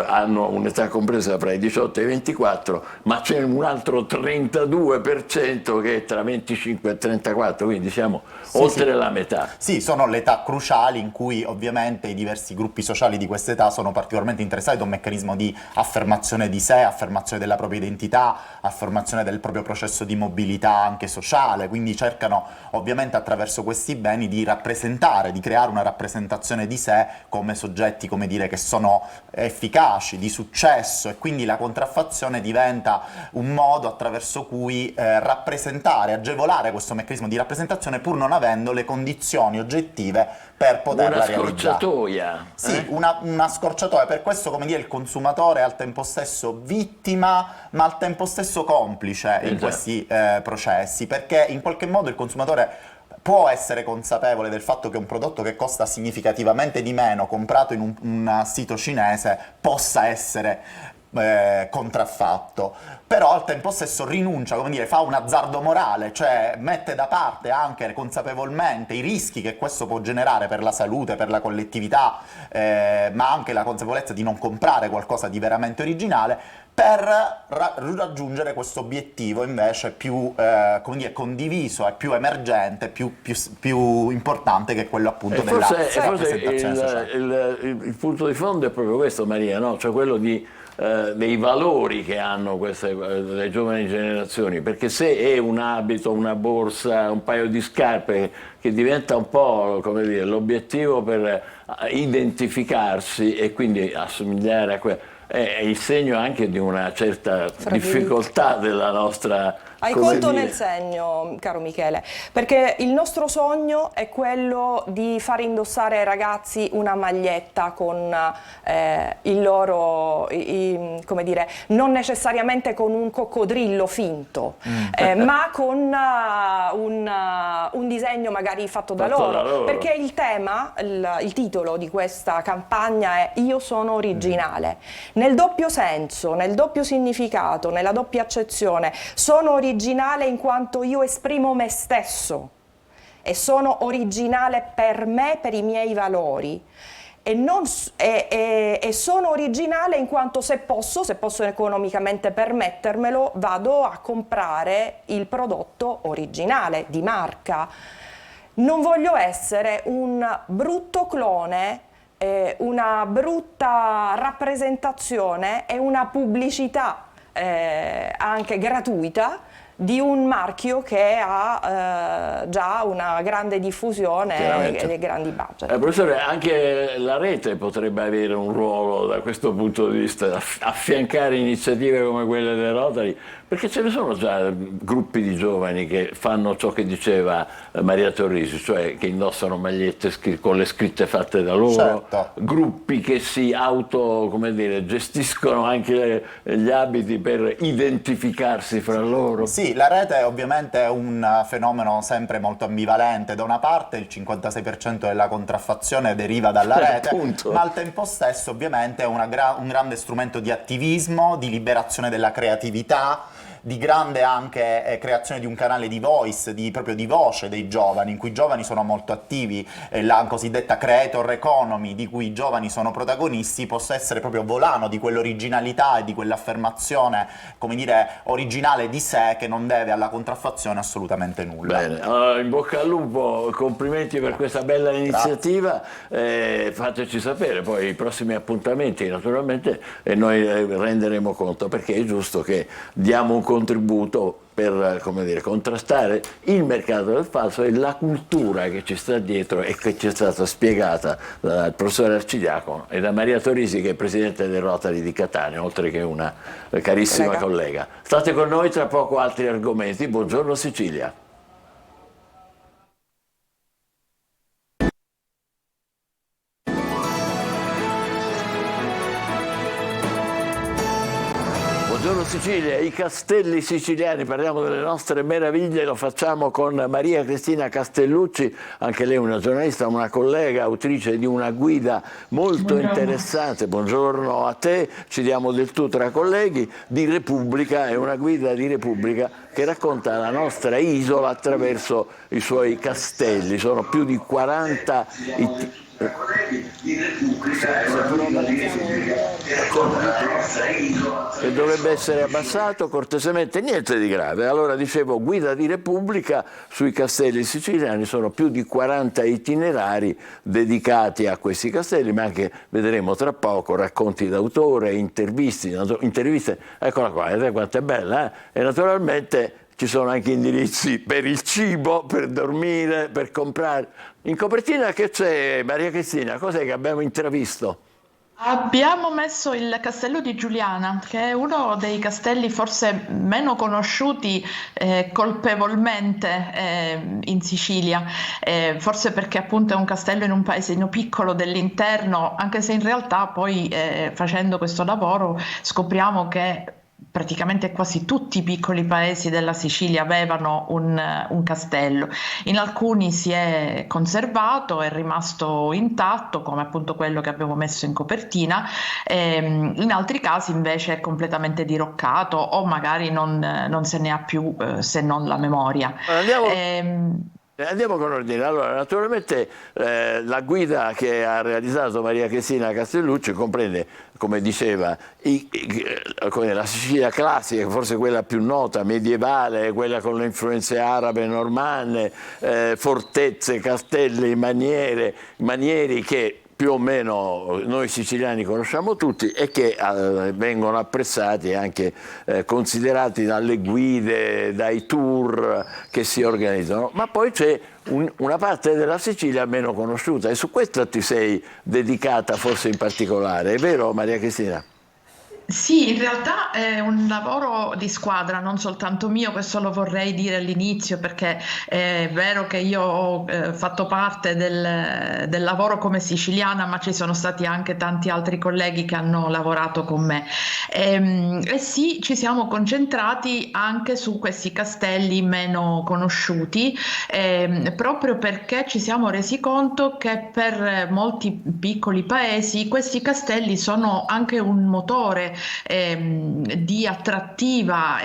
hanno un'età compresa tra i 18 e i 24, ma c'è un altro 32% che è tra 25 e 34, quindi siamo oltre la metà. Sì, sono le età cruciali in cui ovviamente i diversi gruppi sociali di questa età sono particolarmente interessati a un meccanismo di affermazione di sé, affermazione della propria identità, affermazione del proprio processo di mobilità anche sociale, quindi cercano ovviamente attraverso questi beni di rappresentare, di creare una rappresentazione di sé come soggetti, come dire, che sono efficaci, di successo, e quindi la contraffazione diventa un modo attraverso cui rappresentare, agevolare questo meccanismo di rappresentazione pur non avendo le condizioni oggettive per poterla realizzare. Una scorciatoia. Sì, una scorciatoia. Per questo, come dire, il consumatore è al tempo stesso vittima, ma al tempo stesso complice in questi processi, perché in qualche modo il consumatore può essere consapevole del fatto che un prodotto che costa significativamente di meno, comprato in un sito cinese, possa essere contraffatto, però al tempo stesso rinuncia, come dire, fa un azzardo morale, cioè mette da parte anche consapevolmente i rischi che questo può generare per la salute, per la collettività, ma anche la consapevolezza di non comprare qualcosa di veramente originale, per raggiungere questo obiettivo invece più come dire, condiviso e più emergente, più importante, che è quello appunto della rappresentazione sociale. Il punto di fondo è proprio questo, Maria, no? Cioè quello dei valori che hanno le giovani generazioni, perché se è un abito, una borsa, un paio di scarpe che diventa un po', come dire, l'obiettivo per identificarsi e quindi assomigliare a quello, è il segno anche di una certa difficoltà della nostra... Hai colto nel segno, caro Michele, perché il nostro sogno è quello di far indossare ai ragazzi una maglietta con il loro, come dire, non necessariamente con un coccodrillo finto, ma con un disegno magari fatto da loro, perché il tema, il titolo di questa campagna è Io sono originale, nel doppio senso, nel doppio significato, nella doppia accezione. Sono originale in quanto io esprimo me stesso e sono originale per me, per i miei valori, e sono originale in quanto se posso economicamente permettermelo, vado a comprare il prodotto originale di marca. Non voglio essere un brutto clone, una brutta rappresentazione e una pubblicità anche gratuita di un marchio che ha già una grande diffusione e grandi budget. Professore, anche la rete potrebbe avere un ruolo da questo punto di vista, affiancare iniziative come quelle del Rotary, perché ce ne sono già gruppi di giovani che fanno ciò che diceva Maria Torrisi, cioè che indossano magliette con le scritte fatte da loro, gruppi che si come dire, gestiscono anche gli abiti per identificarsi fra loro. Sì, la rete ovviamente è un fenomeno sempre molto ambivalente. Da una parte il 56% della contraffazione deriva dalla rete, ma al tempo stesso ovviamente è un grande strumento di attivismo, di liberazione della creatività, di grande anche creazione di un canale di voice, proprio di voce dei giovani, in cui i giovani sono molto attivi, la cosiddetta creator economy di cui i giovani sono protagonisti, possa essere proprio volano di quell'originalità e di quell'affermazione, come dire, originale di sé, che non deve alla contraffazione assolutamente nulla. Bene, allora, in bocca al lupo, complimenti per questa bella iniziativa, fateci sapere poi i prossimi appuntamenti naturalmente e noi renderemo conto, perché è giusto che diamo un contributo per, come dire, contrastare il mercato del falso e la cultura che ci sta dietro e che ci è stata spiegata dal professore Arcidiacono e da Maria Torrisi, che è presidente del Rotary di Catania, oltre che una carissima collega. State con noi, tra poco altri argomenti. Buongiorno Sicilia. Buongiorno Sicilia, i castelli siciliani, parliamo delle nostre meraviglie, lo facciamo con Maria Cristina Castellucci, anche lei una giornalista, una collega, autrice di una guida molto interessante, buongiorno a te, ci diamo del tu tra colleghi, di Repubblica, è una guida di Repubblica che racconta la nostra isola attraverso i suoi castelli, sono più di 40 che dovrebbe essere abbassato cortesemente, niente di grave. Allora dicevo, guida di Repubblica sui castelli siciliani, sono più di 40 itinerari dedicati a questi castelli, ma anche, vedremo tra poco, racconti d'autore, interviste, eccola qua, vedete quanto è bella, e naturalmente ci sono anche indirizzi per il cibo, per dormire, per comprare. In copertina che c'è, Maria Cristina? Cos'è che abbiamo intravisto? Abbiamo messo il castello di Giuliana, che è uno dei castelli forse meno conosciuti colpevolmente in Sicilia, forse perché appunto è un castello in un paesino piccolo dell'interno, anche se in realtà poi facendo questo lavoro scopriamo che praticamente quasi tutti i piccoli paesi della Sicilia avevano un castello. In alcuni si è conservato, è rimasto intatto, come appunto quello che abbiamo messo in copertina, in altri casi invece è completamente diroccato o magari non se ne ha più se non la memoria. Andiamo con ordine. Allora, naturalmente la guida che ha realizzato Maria Cristina Castellucci comprende, come diceva, la Sicilia classica, forse quella più nota, medievale, quella con le influenze arabe, normanne, fortezze, castelli, manieri che più o meno noi siciliani conosciamo tutti e che vengono apprezzati e anche considerati dalle guide, dai tour che si organizzano. Ma poi c'è una parte della Sicilia meno conosciuta e su questo ti sei dedicata forse in particolare, è vero Maria Cristina? Sì, in realtà è un lavoro di squadra, non soltanto mio, questo lo vorrei dire all'inizio, perché è vero che io ho fatto parte del lavoro come siciliana, ma ci sono stati anche tanti altri colleghi che hanno lavorato con me. E sì, ci siamo concentrati anche su questi castelli meno conosciuti, proprio perché ci siamo resi conto che per molti piccoli paesi questi castelli sono anche un motore di attrattiva,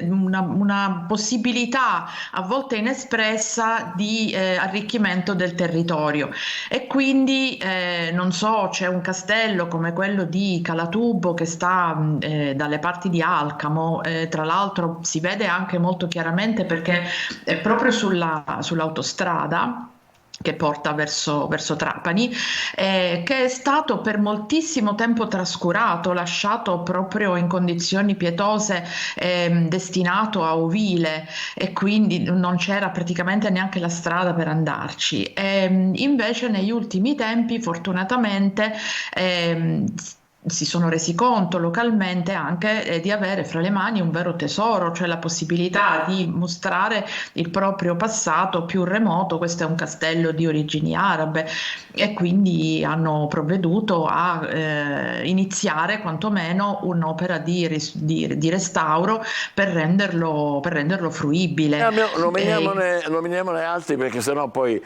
una possibilità a volte inespressa di arricchimento del territorio. E quindi non so, c'è un castello come quello di Calatubo che sta dalle parti di Alcamo, tra l'altro si vede anche molto chiaramente perché è proprio sull'autostrada che porta verso Trapani, che è stato per moltissimo tempo trascurato, lasciato proprio in condizioni pietose, destinato a ovile, e quindi non c'era praticamente neanche la strada per andarci. Invece negli ultimi tempi fortunatamente si sono resi conto localmente anche di avere fra le mani un vero tesoro, cioè la possibilità di mostrare il proprio passato più remoto. Questo è un castello di origini arabe e quindi hanno provveduto a iniziare quantomeno un'opera di restauro per renderlo fruibile. Nominiamone altri, perché sennò poi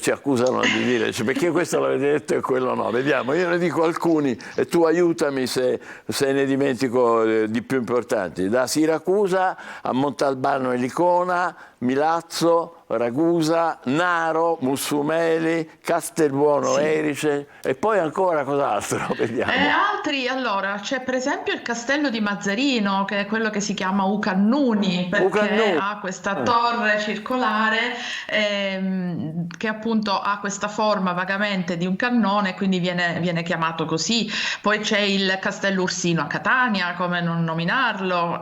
ci accusano di dire perché questo l'avete detto e quello no. Vediamo, io ne dico alcuni e tu aiutami se ne dimentico di più importanti. Da Siracusa a Montalbano e Licona, Milazzo, Ragusa, Naro, Mussumeli, Castelbuono, sì. Erice e poi ancora cos'altro? Vediamo. Altri, allora, c'è per esempio il castello di Mazzarino, che è quello che si chiama Ucannuni, perché ha questa torre circolare che appunto ha questa forma vagamente di un cannone, quindi viene chiamato così. Poi c'è il castello Ursino a Catania, come non nominarlo,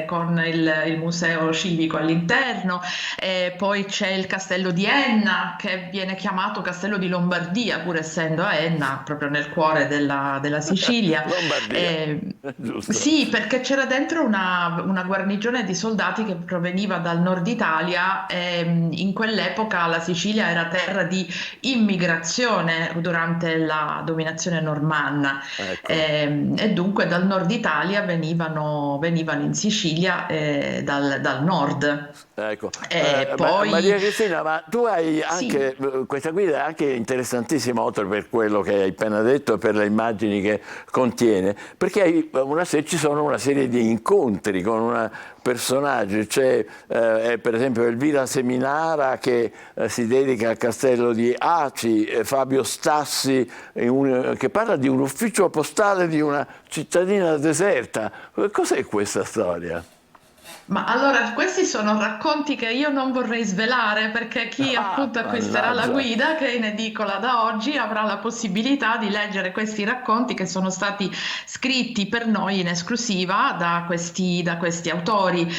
con il museo civico all'interno. Poi c'è il castello di Enna, che viene chiamato castello di Lombardia, pur essendo a Enna, proprio nel cuore della Sicilia. Sì, perché c'era dentro una guarnigione di soldati che proveniva dal nord Italia. In quell'epoca la Sicilia era terra di immigrazione durante la dominazione normanna, ecco. E dunque dal nord Italia venivano in Sicilia dal nord. Ecco. Poi... Maria Cristina, ma tu hai anche, questa guida è anche interessantissima, oltre per quello che hai appena detto e per le immagini che contiene, perché ci sono una serie di incontri con personaggi. C'è per esempio Elvira Seminara che si dedica al castello di Aci, Fabio Stassi che parla di un ufficio postale di una cittadina deserta. Cos'è questa storia? Ma allora, questi sono racconti che io non vorrei svelare, perché chi appunto acquisterà la guida, che è in edicola da oggi, avrà la possibilità di leggere questi racconti che sono stati scritti per noi in esclusiva da questi autori.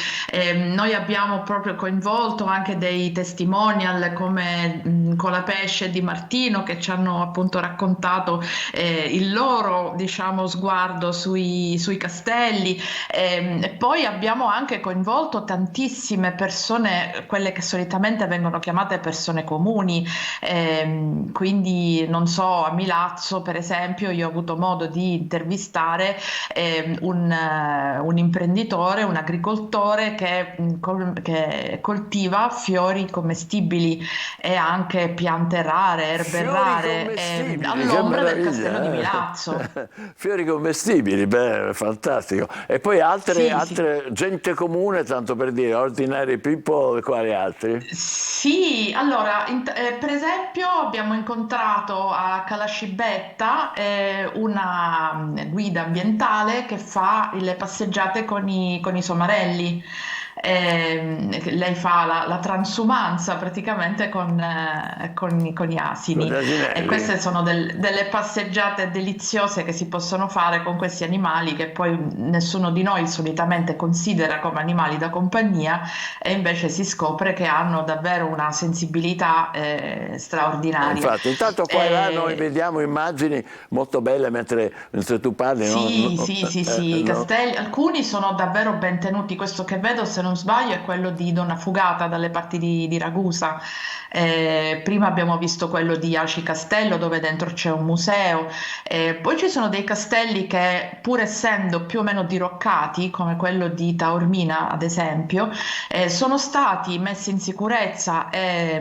Noi abbiamo proprio coinvolto anche dei testimonial come Colapesce e Di Martino, che ci hanno appunto raccontato il loro, diciamo, sguardo sui castelli. E poi abbiamo anche coinvolto coinvolto tantissime persone, quelle che solitamente vengono chiamate persone comuni, quindi non so, a Milazzo per esempio io ho avuto modo di intervistare un imprenditore, un agricoltore che coltiva fiori commestibili e anche piante rare, erbe rare all'ombra del castello di Milazzo. Fiori commestibili, beh, fantastico. E poi altre gente comune, tanto per dire, ordinary people, quali altri? Sì, allora, per esempio abbiamo incontrato a Calascibetta una guida ambientale che fa le passeggiate con i somarelli. Lei fa la transumanza praticamente con gli asini, e queste sono delle passeggiate deliziose che si possono fare con questi animali che poi nessuno di noi solitamente considera come animali da compagnia, e invece si scopre che hanno davvero una sensibilità straordinaria. Infatti, intanto qua e là noi vediamo immagini molto belle mentre tu parli. Sì, castelli, alcuni sono davvero ben tenuti. Questo che vedo, se non sbaglio, è quello di Donna Fugata dalle parti di Ragusa. Prima abbiamo visto quello di Aci Castello, dove dentro c'è un museo. Poi ci sono dei castelli che, pur essendo più o meno diroccati, come quello di Taormina ad esempio, sono stati messi in sicurezza e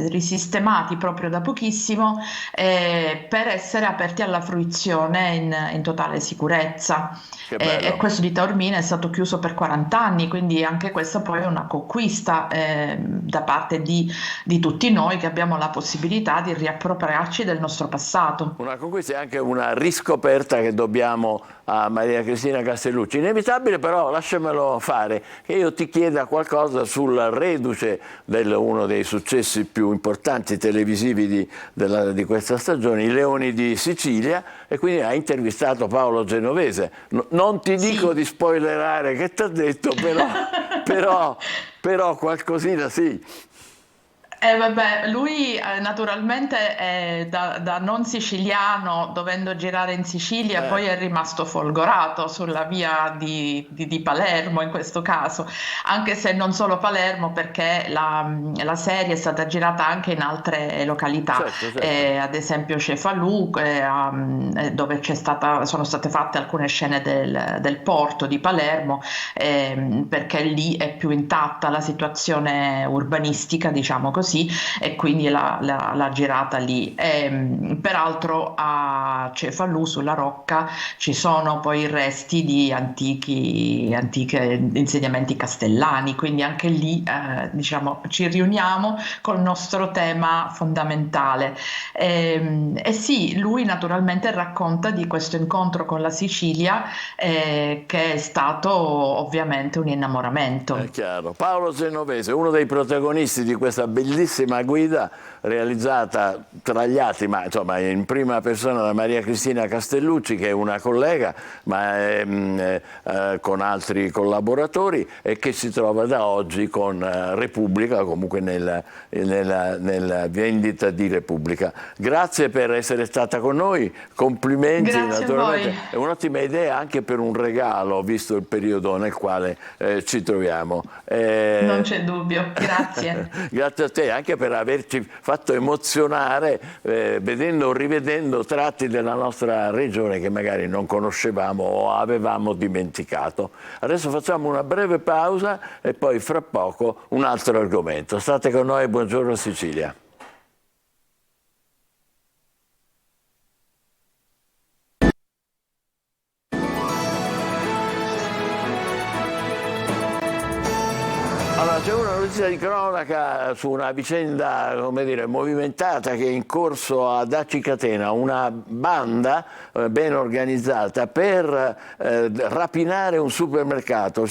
risistemati proprio da pochissimo per essere aperti alla fruizione in totale sicurezza. E questo di Taormina è stato chiuso per 40 anni, quindi anche questa poi è una conquista da parte di tutti noi, che abbiamo la possibilità di riappropriarci del nostro passato. Una conquista e anche una riscoperta che dobbiamo a Maria Cristina Castellucci. Inevitabile però, lasciamelo fare, che io ti chieda qualcosa sul reduce di uno dei successi più importanti televisivi di questa stagione, I Leoni di Sicilia, e quindi hai intervistato Paolo Genovese. Non ti dico di spoilerare che ti ha detto, però qualcosina sì. Vabbè, lui naturalmente da non siciliano, dovendo girare in Sicilia, poi è rimasto folgorato sulla via di Palermo in questo caso, anche se non solo Palermo, perché la serie è stata girata anche in altre località, certo. Ad esempio Cefalù, dove sono state fatte alcune scene del porto di Palermo, perché lì è più intatta la situazione urbanistica, diciamo così, e quindi l'ha girata lì. Peraltro a Cefalù, sulla Rocca, ci sono poi i resti di antichi insediamenti castellani, quindi anche lì diciamo ci riuniamo col nostro tema fondamentale. E sì, lui naturalmente racconta di questo incontro con la Sicilia, che è stato ovviamente un innamoramento. È chiaro. Paolo Genovese, uno dei protagonisti di questa bellissima guida realizzata tra gli altri, ma insomma in prima persona da Maria Cristina Castellucci, che è una collega, ma con altri collaboratori, e che si trova da oggi con Repubblica, comunque nella vendita di Repubblica. Grazie per essere stata con noi, complimenti. Grazie naturalmente. a voi. È un'ottima idea anche per un regalo, visto il periodo nel quale ci troviamo. Non c'è dubbio, grazie. Grazie a te anche per averci fatto emozionare vedendo o rivedendo tratti della nostra regione che magari non conoscevamo o avevamo dimenticato. Adesso facciamo una breve pausa e poi fra poco un altro argomento. State con noi, buongiorno Sicilia. Allora, c'è una notizia di cronaca su una vicenda, come dire, movimentata che è in corso ad Aci Catena, una banda ben organizzata per rapinare un supermercato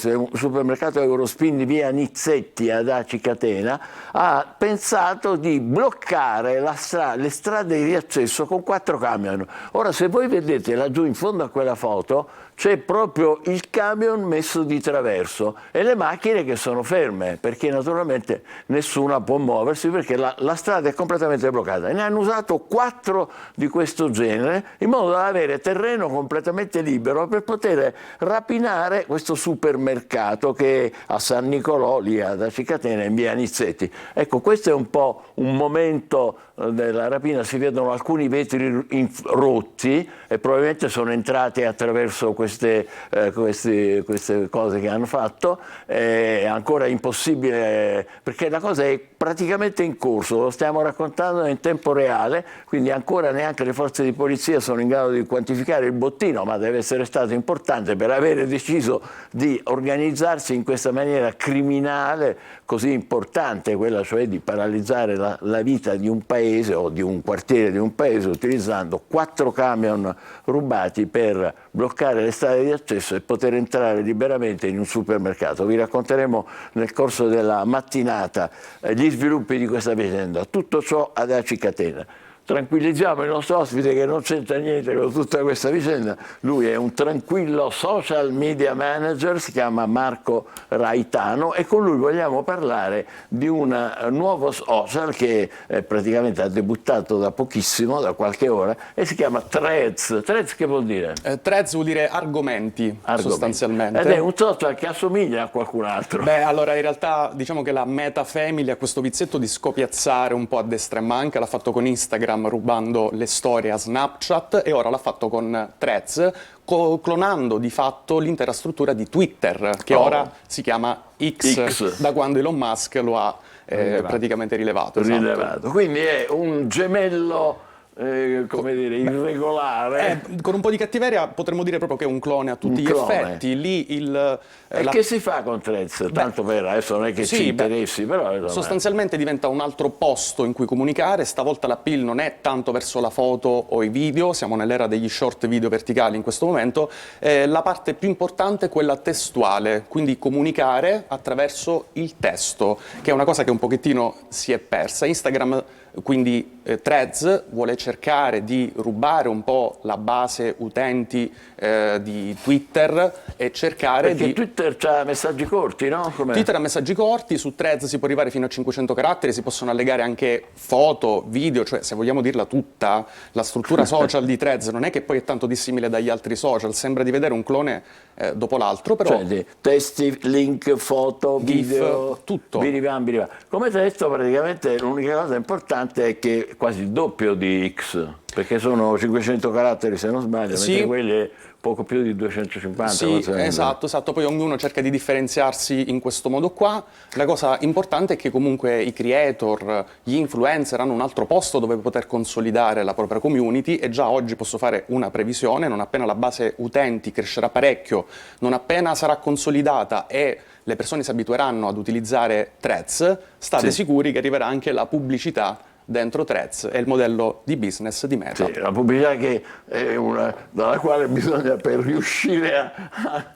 Eurospin di via Nizzetti ad Aci Catena, ha pensato di bloccare le strade di accesso con 4 camion. Ora, se voi vedete laggiù in fondo a quella foto, c'è proprio il camion messo di traverso e le macchine che sono ferme, perché naturalmente naturalmente nessuna può muoversi perché la strada è completamente bloccata. E ne hanno usato 4 di questo genere in modo da avere terreno completamente libero per poter rapinare questo supermercato che è a San Nicolò, lì ad Aci Catena, in via Nizzetti. Ecco, questo è un po' un momento della rapina, si vedono alcuni vetri rotti e probabilmente sono entrati attraverso queste cose che hanno fatto. È ancora impossibile perché la cosa è praticamente in corso, lo stiamo raccontando in tempo reale, quindi ancora neanche le forze di polizia sono in grado di quantificare il bottino, ma deve essere stato importante per avere deciso di organizzarsi in questa maniera criminale così importante, quella cioè di paralizzare la vita di un paese o di un quartiere di un paese utilizzando 4 camion rubati per bloccare le strade di accesso e poter entrare liberamente in un supermercato. Vi racconteremo nel corso della mattinata gli sviluppi di questa vicenda. Tutto ciò ad Aci Catena. Tranquillizziamo il nostro ospite che non c'entra niente con tutta questa vicenda. Lui è un tranquillo social media manager, si chiama Marco Raitano, e con lui vogliamo parlare di un nuovo social che praticamente ha debuttato da pochissimo, da qualche ora, e si chiama Threads. Threads che vuol dire? Threads vuol dire argomenti, sostanzialmente. Ed è un social che assomiglia a qualcun altro. Beh, allora in realtà diciamo che la Meta Family ha questo vizietto di scopiazzare un po' a destra e manca, l'ha fatto con Instagram rubando le storie a Snapchat e ora l'ha fatto con Threads, clonando di fatto l'intera struttura di Twitter, che ora si chiama X, da quando Elon Musk lo ha praticamente rilevato. Esatto. Quindi è un gemello come dire, irregolare. Con un po' di cattiveria potremmo dire proprio che è un clone a tutti gli effetti. Lì che si fa con Threads? Tanto per adesso non è che ci interessi, però sostanzialmente diventa un altro posto in cui comunicare. Stavolta l'appeal non è tanto verso la foto o i video, siamo nell'era degli short video verticali in questo momento. La parte più importante è quella testuale, quindi comunicare attraverso il testo, che è una cosa che un pochettino si è persa. Instagram, quindi Threads, vuole cercare di rubare un po' la base utenti di Twitter e cercare Perché Twitter ha messaggi corti, no? Twitter ha messaggi corti, su Threads si può arrivare fino a 500 caratteri, si possono allegare anche foto, video, cioè se vogliamo dirla tutta, la struttura social di Threads non è che poi è tanto dissimile dagli altri social, sembra di vedere un clone dopo l'altro, però... Cioè, testi, link, foto, video, tutto. Biribam. Come detto, praticamente l'unica cosa importante è che è quasi il doppio di X, perché sono 500 caratteri se non sbaglio, mentre quelli è poco più di 250. Sì, esatto, poi ognuno cerca di differenziarsi in questo modo qua. La cosa importante è che comunque i creator, gli influencer hanno un altro posto dove poter consolidare la propria community, e già oggi posso fare una previsione: non appena la base utenti crescerà parecchio, non appena sarà consolidata e le persone si abitueranno ad utilizzare Threads, state sicuri che arriverà anche la pubblicità dentro Threads, è il modello di business di Meta. Sì, la pubblicità che è dalla quale bisogna, per riuscire a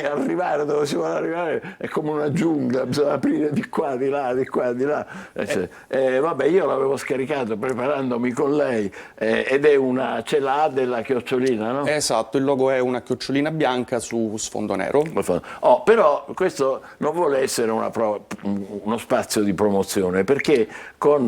arrivare dove si vuole arrivare, è come una giungla, bisogna aprire di qua, di là, di qua, di là. Vabbè, io l'avevo scaricato preparandomi con lei ed è ce l'ha della chiocciolina, no? Esatto, il logo è una chiocciolina bianca su sfondo nero. Però questo non vuole essere uno spazio di promozione, perché con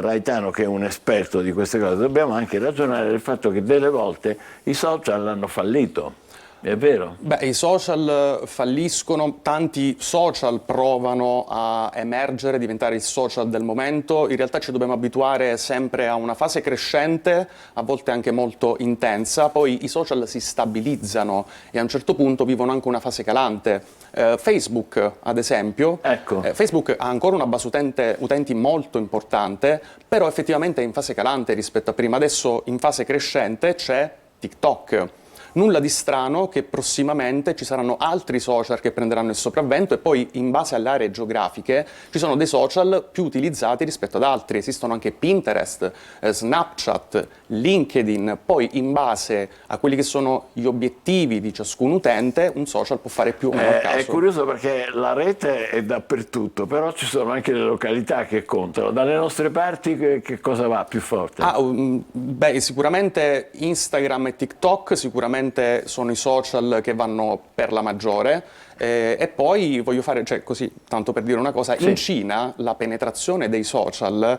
Raitano, che è un esperto di queste cose, dobbiamo anche ragionare del fatto che delle volte i social hanno fallito. È vero? Beh, i social falliscono, tanti social provano a emergere, diventare il social del momento. In realtà ci dobbiamo abituare sempre a una fase crescente, a volte anche molto intensa, poi i social si stabilizzano e a un certo punto vivono anche una fase calante. Facebook, ad esempio, Facebook ha ancora una base utenti molto importante, però effettivamente è in fase calante rispetto a prima. Adesso in fase crescente c'è TikTok. Nulla di strano che prossimamente ci saranno altri social che prenderanno il sopravvento, e poi in base alle aree geografiche ci sono dei social più utilizzati rispetto ad altri. Esistono anche Pinterest, Snapchat, LinkedIn, poi in base a quelli che sono gli obiettivi di ciascun utente un social può fare più o meno caso. È curioso perché la rete è dappertutto, però ci sono anche le località che contano. Dalle nostre parti che cosa va più forte? Beh, sicuramente Instagram e TikTok, sicuramente sicuramente sono i social che vanno per la maggiore. E poi voglio fare, cioè così, tanto per dire una cosa, in Cina la penetrazione dei social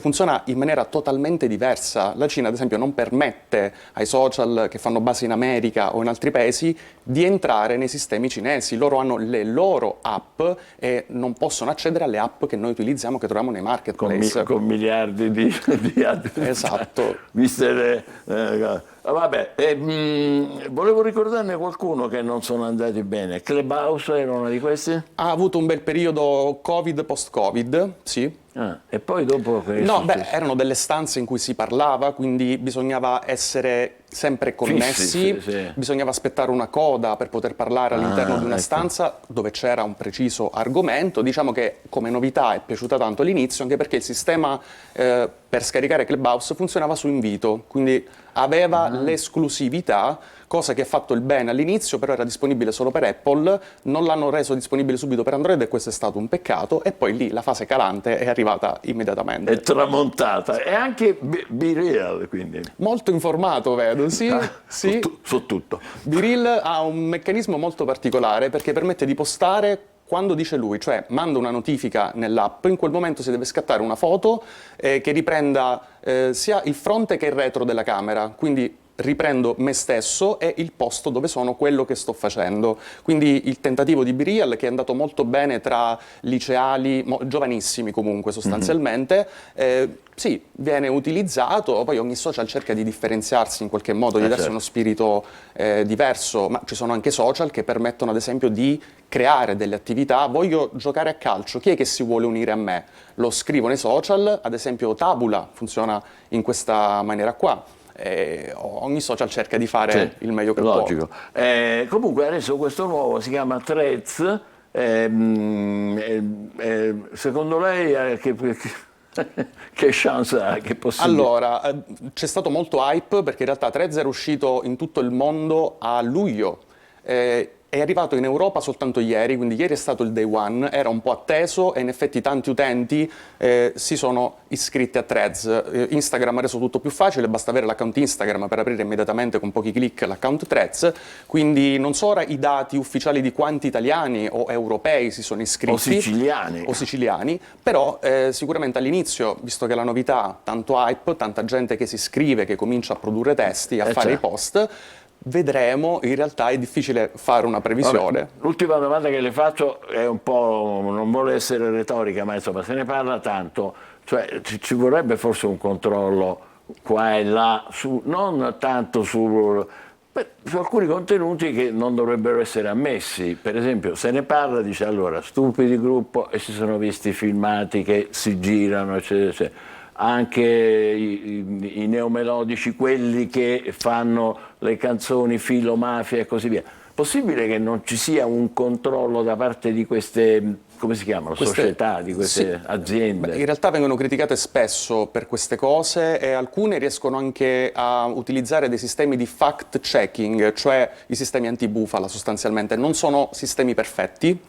funziona in maniera totalmente diversa. La Cina, ad esempio, non permette ai social che fanno base in America o in altri paesi di entrare nei sistemi cinesi. Loro hanno le loro app e non possono accedere alle app che noi utilizziamo, che troviamo nei marketplace. Con miliardi di Esatto. Volevo ricordarne qualcuno che non sono andati bene. Clubhouse era uno di questi? Ha avuto un bel periodo Covid, post-Covid, sì. E poi dopo erano delle stanze in cui si parlava, quindi bisognava essere sempre connessi, bisognava aspettare una coda per poter parlare all'interno di una stanza dove c'era un preciso argomento. Diciamo che come novità è piaciuta tanto all'inizio, anche perché il sistema per scaricare Clubhouse funzionava su invito, quindi aveva l'esclusività, cosa che ha fatto il bene all'inizio, però era disponibile solo per Apple, non l'hanno reso disponibile subito per Android e questo è stato un peccato, e poi lì la fase calante è arrivata immediatamente. È tramontata, e anche BeReal, quindi. Molto informato, vedo, sì. Su tutto. BeReal ha un meccanismo molto particolare perché permette di postare quando dice lui, cioè manda una notifica nell'app, in quel momento si deve scattare una foto che riprenda sia il fronte che il retro della camera, quindi riprendo me stesso e il posto dove sono, quello che sto facendo. Quindi il tentativo di BeReal, che è andato molto bene tra liceali, giovanissimi comunque sostanzialmente, sì, viene utilizzato, poi ogni social cerca di differenziarsi in qualche modo, di darsi uno spirito diverso, ma ci sono anche social che permettono ad esempio di creare delle attività. Voglio giocare a calcio, chi è che si vuole unire a me? Lo scrivo nei social, ad esempio Tabula funziona in questa maniera qua. Ogni social cerca di fare il meglio che può. Comunque adesso questo nuovo si chiama Threads. Secondo lei che chance ha? Che possibile? Allora, c'è stato molto hype perché in realtà Threads era uscito in tutto il mondo a luglio. È arrivato in Europa soltanto ieri, quindi ieri è stato il day one, era un po' atteso e in effetti tanti utenti si sono iscritti a Threads. Instagram ha reso tutto più facile, basta avere l'account Instagram per aprire immediatamente con pochi click l'account Threads, quindi non so ora i dati ufficiali di quanti italiani o europei si sono iscritti. O siciliani. Però sicuramente all'inizio, visto che è la novità, tanto hype, tanta gente che si iscrive, che comincia a produrre testi, a fare i post. Vedremo, in realtà è difficile fare una previsione. Vabbè, l'ultima domanda che le faccio è un po', non vuole essere retorica, ma insomma se ne parla tanto, cioè ci vorrebbe forse un controllo qua e là, non tanto su alcuni contenuti che non dovrebbero essere ammessi. Per esempio se ne parla, dice allora stupidi gruppo, e si sono visti filmati che si girano, eccetera, eccetera. Anche i neomelodici, quelli che fanno le canzoni filo mafia e così via. Possibile che non ci sia un controllo da parte di queste, come si chiamano, società, di queste aziende? In realtà vengono criticate spesso per queste cose e alcune riescono anche a utilizzare dei sistemi di fact checking, cioè i sistemi antibufala sostanzialmente. Non sono sistemi perfetti.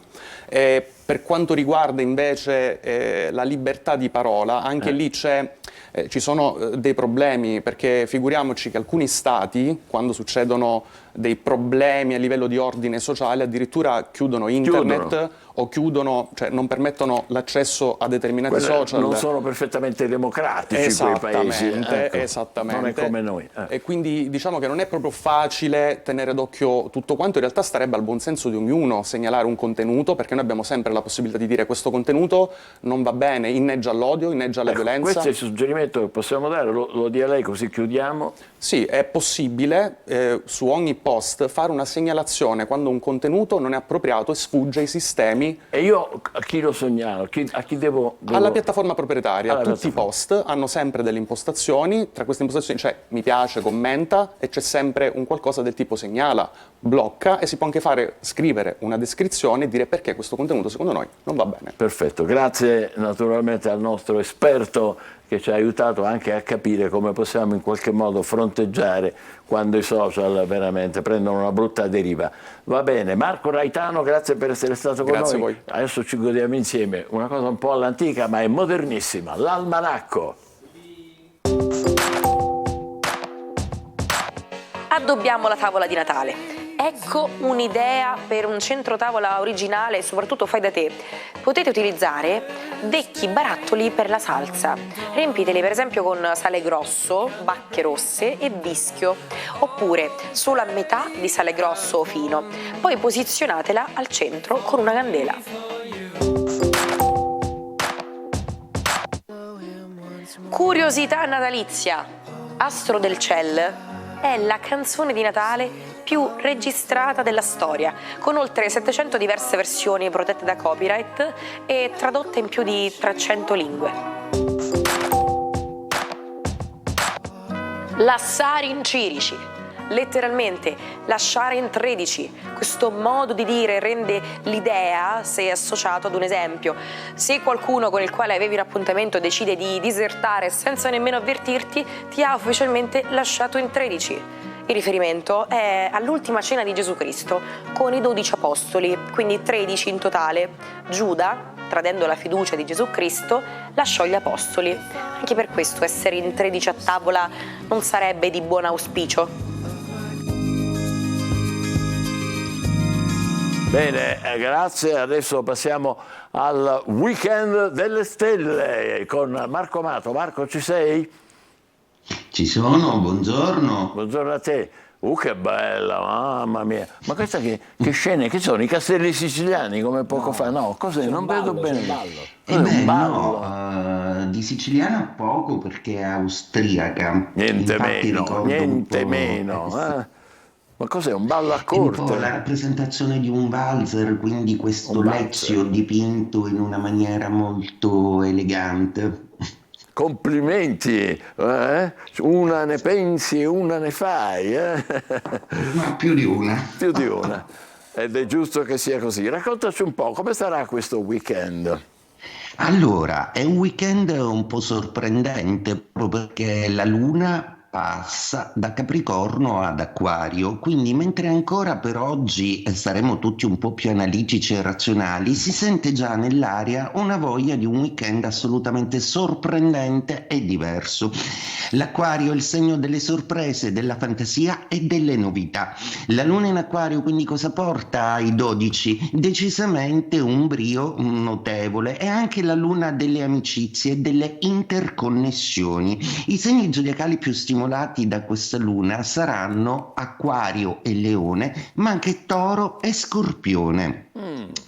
Per quanto riguarda invece la libertà di parola, anche lì ci sono dei problemi, perché figuriamoci che alcuni stati, quando succedono dei problemi a livello di ordine sociale, addirittura chiudono internet o chiudono, cioè non permettono l'accesso a determinati social. Non sono perfettamente democratici quei paesi. Esattamente. Non è come noi. E quindi diciamo che non è proprio facile tenere d'occhio tutto quanto. In realtà starebbe al buon senso di ognuno segnalare un contenuto, perché noi abbiamo sempre la possibilità di dire questo contenuto non va bene, inneggia all'odio, inneggia alla violenza. Questo è il suggerimento che possiamo dare, lo dia lei così chiudiamo. Sì, è possibile su ogni post fare una segnalazione quando un contenuto non è appropriato e sfugge ai sistemi. E io a chi lo segnalo? A chi devo... Alla piattaforma proprietaria. Tutti i post hanno sempre delle impostazioni, tra queste impostazioni c'è mi piace, commenta, e c'è sempre un qualcosa del tipo segnala, blocca, e si può anche scrivere una descrizione e dire perché questo contenuto secondo noi non va bene. Perfetto, grazie naturalmente al nostro esperto che ci ha aiutato anche a capire come possiamo in qualche modo fronteggiare quando i social veramente prendono una brutta deriva. Va bene, Marco Raitano, grazie per essere stato con noi. Grazie a voi. Adesso ci godiamo insieme una cosa un po' all'antica ma è modernissima, l'almanacco. Addobbiamo la tavola di Natale. Ecco un'idea per un centro tavola originale e soprattutto fai da te. Potete utilizzare vecchi barattoli per la salsa. Riempiteli per esempio con sale grosso, bacche rosse e vischio, oppure solo a metà di sale grosso o fino. Poi posizionatela al centro con una candela. Curiosità natalizia. Astro del Ciel è la canzone di Natale più registrata della storia, con oltre 700 diverse versioni protette da copyright e tradotte in più di 300 lingue. Lassare in cirici, letteralmente lasciare in 13. Questo modo di dire rende l'idea, se associato ad un esempio. Se qualcuno con il quale avevi un appuntamento decide di disertare senza nemmeno avvertirti, ti ha ufficialmente lasciato in 13. Il riferimento è all'ultima cena di Gesù Cristo con i 12 apostoli, quindi 13 in totale. Giuda, tradendo la fiducia di Gesù Cristo, lasciò gli apostoli. Anche per questo essere in 13 a tavola non sarebbe di buon auspicio. Bene, grazie. Adesso passiamo al weekend delle stelle con Marco Amato. Marco, ci sei? Ci sono, buongiorno. Buongiorno a te. Che bella, mamma mia. Ma questa che scene, che sono? I castelli siciliani come poco fa? No, cos'è? Non vedo bene. Un ballo. Di siciliana poco perché è austriaca. Niente Infatti meno, niente meno. Ma cos'è? Un ballo a corte? Un po' la rappresentazione di un valzer, quindi questo Lezio dipinto in una maniera molto elegante. Complimenti, una ne pensi e una ne fai. Ma più di una. Più di una. Ed è giusto che sia così. Raccontaci un po', come sarà questo weekend? Allora, è un weekend un po' sorprendente proprio perché la Luna passa da Capricorno ad Acquario, quindi mentre ancora per oggi saremo tutti un po' più analitici e razionali, si sente già nell'aria una voglia di un weekend assolutamente sorprendente e diverso. L'Acquario è il segno delle sorprese, della fantasia e delle novità. La Luna in Acquario quindi cosa porta ai 12? Decisamente un brio notevole, e anche la Luna delle amicizie e delle interconnessioni. I segni zodiacali più stimolati da questa luna saranno Acquario e Leone, ma anche Toro e Scorpione,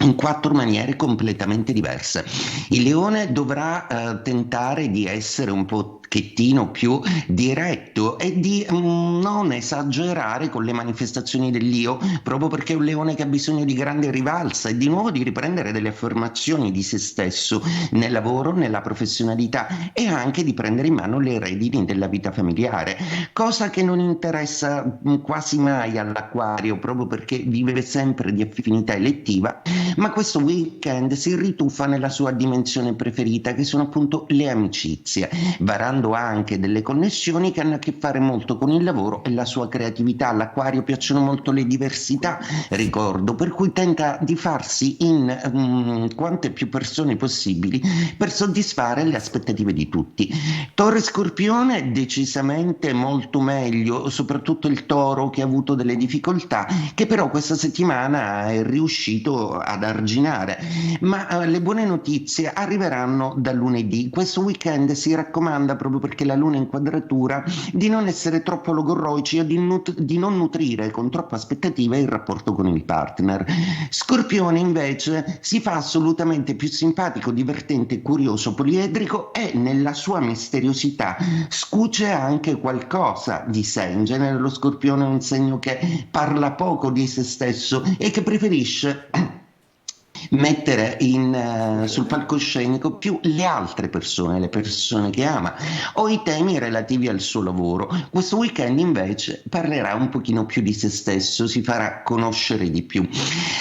in 4 maniere completamente diverse. Il Leone dovrà tentare di essere un pochettino più diretto e di non esagerare con le manifestazioni dell'io, proprio perché è un leone che ha bisogno di grande rivalsa e di nuovo di riprendere delle affermazioni di se stesso nel lavoro, nella professionalità, e anche di prendere in mano le redini della vita familiare, cosa che non interessa quasi mai all'Acquario, proprio perché vive sempre di affinità elettiva, ma questo weekend si rituffa nella sua dimensione preferita, che sono appunto le amicizie, varando anche delle connessioni che hanno a che fare molto con il lavoro e la sua creatività. All'Acquario piacciono molto le diversità, ricordo, per cui tenta di farsi in quante più persone possibili per soddisfare le aspettative di tutti. Toro e Scorpione decisamente molto meglio, soprattutto il Toro che ha avuto delle difficoltà, che però questa settimana è riuscito ad arginare, ma le buone notizie arriveranno da lunedì. Questo weekend si raccomanda, proprio perché la Luna è in quadratura, di non essere troppo logorroici o di non nutrire con troppe aspettative il rapporto con il partner. Scorpione invece si fa assolutamente più simpatico, divertente, curioso, poliedrico, e nella sua misteriosità scuce anche qualcosa di sé. In genere lo Scorpione è un segno che parla poco di se stesso e che preferisce mettere sul palcoscenico più le altre persone, le persone che ama, o i temi relativi al suo lavoro. Questo weekend invece parlerà un pochino più di se stesso, si farà conoscere di più.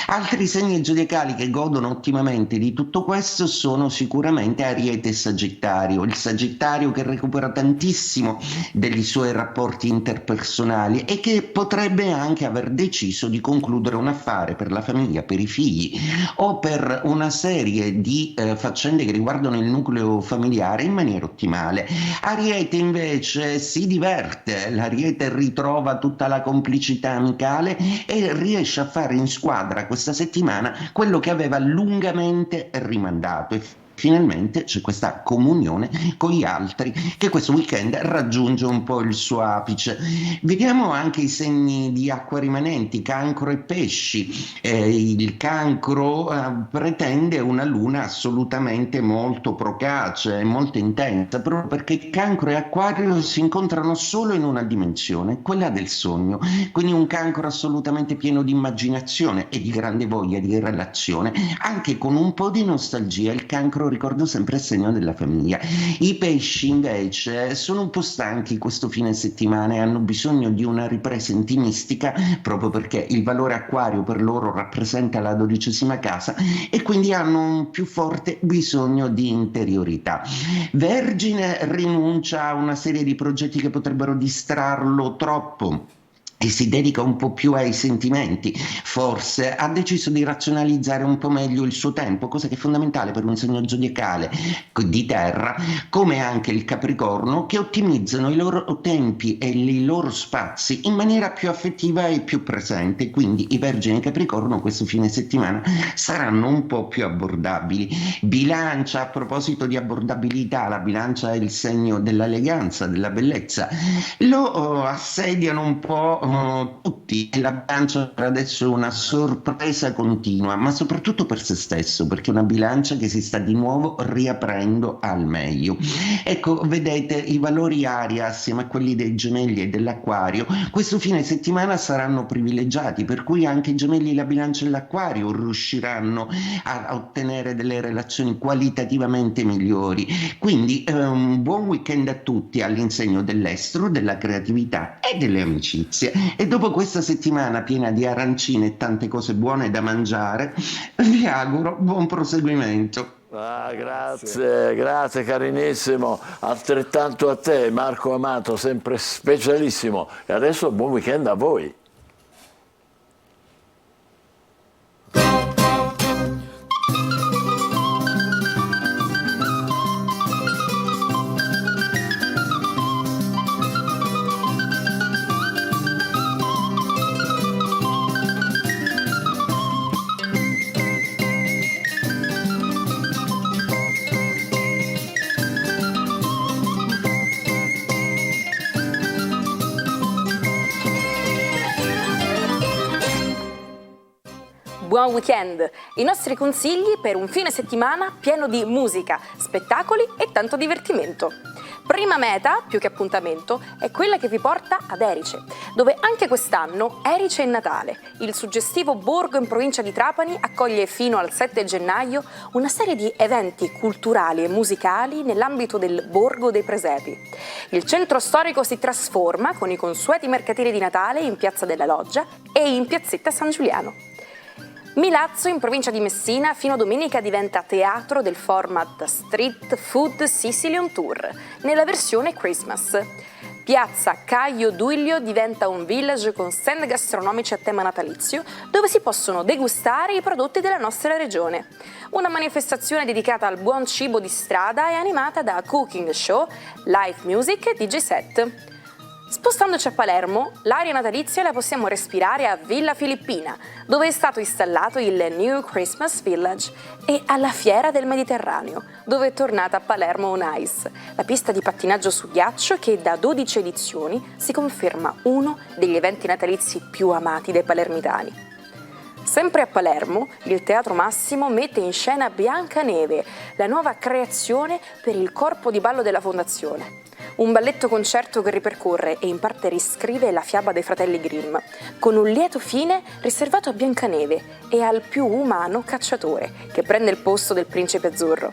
Altri segni zodiacali che godono ottimamente di tutto questo sono sicuramente Ariete e Sagittario. Il Sagittario che recupera tantissimo dei suoi rapporti interpersonali e che potrebbe anche aver deciso di concludere un affare per la famiglia, per i figli, o per una serie di faccende che riguardano il nucleo familiare in maniera ottimale. Ariete invece si diverte, l'Ariete ritrova tutta la complicità amicale e riesce a fare in squadra questa settimana quello che aveva lungamente rimandato. E finalmente c'è questa comunione con gli altri che questo weekend raggiunge un po' il suo apice. Vediamo anche i segni di acqua rimanenti, Cancro e Pesci. Il Cancro pretende una luna assolutamente molto procace e molto intensa, proprio perché Cancro e Acquario si incontrano solo in una dimensione, quella del sogno. Quindi un Cancro assolutamente pieno di immaginazione e di grande voglia di relazione, anche con un po' di nostalgia. Il Cancro, ricordo sempre, il segno della famiglia. I Pesci invece sono un po' stanchi questo fine settimana e hanno bisogno di una ripresa intimistica, proprio perché il valore Acquario per loro rappresenta la 12ª casa e quindi hanno un più forte bisogno di interiorità. Vergine rinuncia a una serie di progetti che potrebbero distrarlo troppo e si dedica un po' più ai sentimenti. Forse ha deciso di razionalizzare un po' meglio il suo tempo, cosa che è fondamentale per un segno zodiacale di terra, come anche il Capricorno, che ottimizzano i loro tempi e i loro spazi in maniera più affettiva e più presente. Quindi i Vergini e Capricorno questo fine settimana saranno un po' più abbordabili. Bilancia, a proposito di abbordabilità, la Bilancia è il segno dell'eleganza, della bellezza. Lo assediano un po' tutti, e la Bilancia per adesso è una sorpresa continua, ma soprattutto per se stesso, perché è una Bilancia che si sta di nuovo riaprendo al meglio. Ecco, vedete, i valori aria assieme a quelli dei Gemelli e dell'Acquario questo fine settimana saranno privilegiati, per cui anche i Gemelli, la Bilancia e l'Acquario riusciranno a ottenere delle relazioni qualitativamente migliori. Quindi un buon weekend a tutti all'insegno dell'estero, della creatività e delle amicizie. E dopo questa settimana piena di arancine e tante cose buone da mangiare, vi auguro buon proseguimento. Grazie carinissimo, altrettanto a te Marco Amato, sempre specialissimo. E adesso buon weekend a voi. Buon weekend! I nostri consigli per un fine settimana pieno di musica, spettacoli e tanto divertimento. Prima meta, più che appuntamento, è quella che vi porta ad Erice, dove anche quest'anno Erice è Natale. Il suggestivo borgo in provincia di Trapani accoglie fino al 7 gennaio una serie di eventi culturali e musicali nell'ambito del Borgo dei Presepi. Il centro storico si trasforma con i consueti mercatini di Natale in Piazza della Loggia e in Piazzetta San Giuliano. Milazzo, in provincia di Messina, fino a domenica diventa teatro del format Street Food Sicilian Tour, nella versione Christmas. Piazza Caio Duilio diventa un village con stand gastronomici a tema natalizio, dove si possono degustare i prodotti della nostra regione. Una manifestazione dedicata al buon cibo di strada e animata da cooking show, live music e DJ set. Spostandoci a Palermo, l'aria natalizia la possiamo respirare a Villa Filippina, dove è stato installato il New Christmas Village, e alla Fiera del Mediterraneo, dove è tornata a Palermo On Ice, la pista di pattinaggio su ghiaccio che da 12 edizioni si conferma uno degli eventi natalizi più amati dai palermitani. Sempre a Palermo, il Teatro Massimo mette in scena Biancaneve, la nuova creazione per il corpo di ballo della Fondazione. Un balletto concerto che ripercorre e in parte riscrive la fiaba dei fratelli Grimm, con un lieto fine riservato a Biancaneve e al più umano cacciatore, che prende il posto del principe azzurro.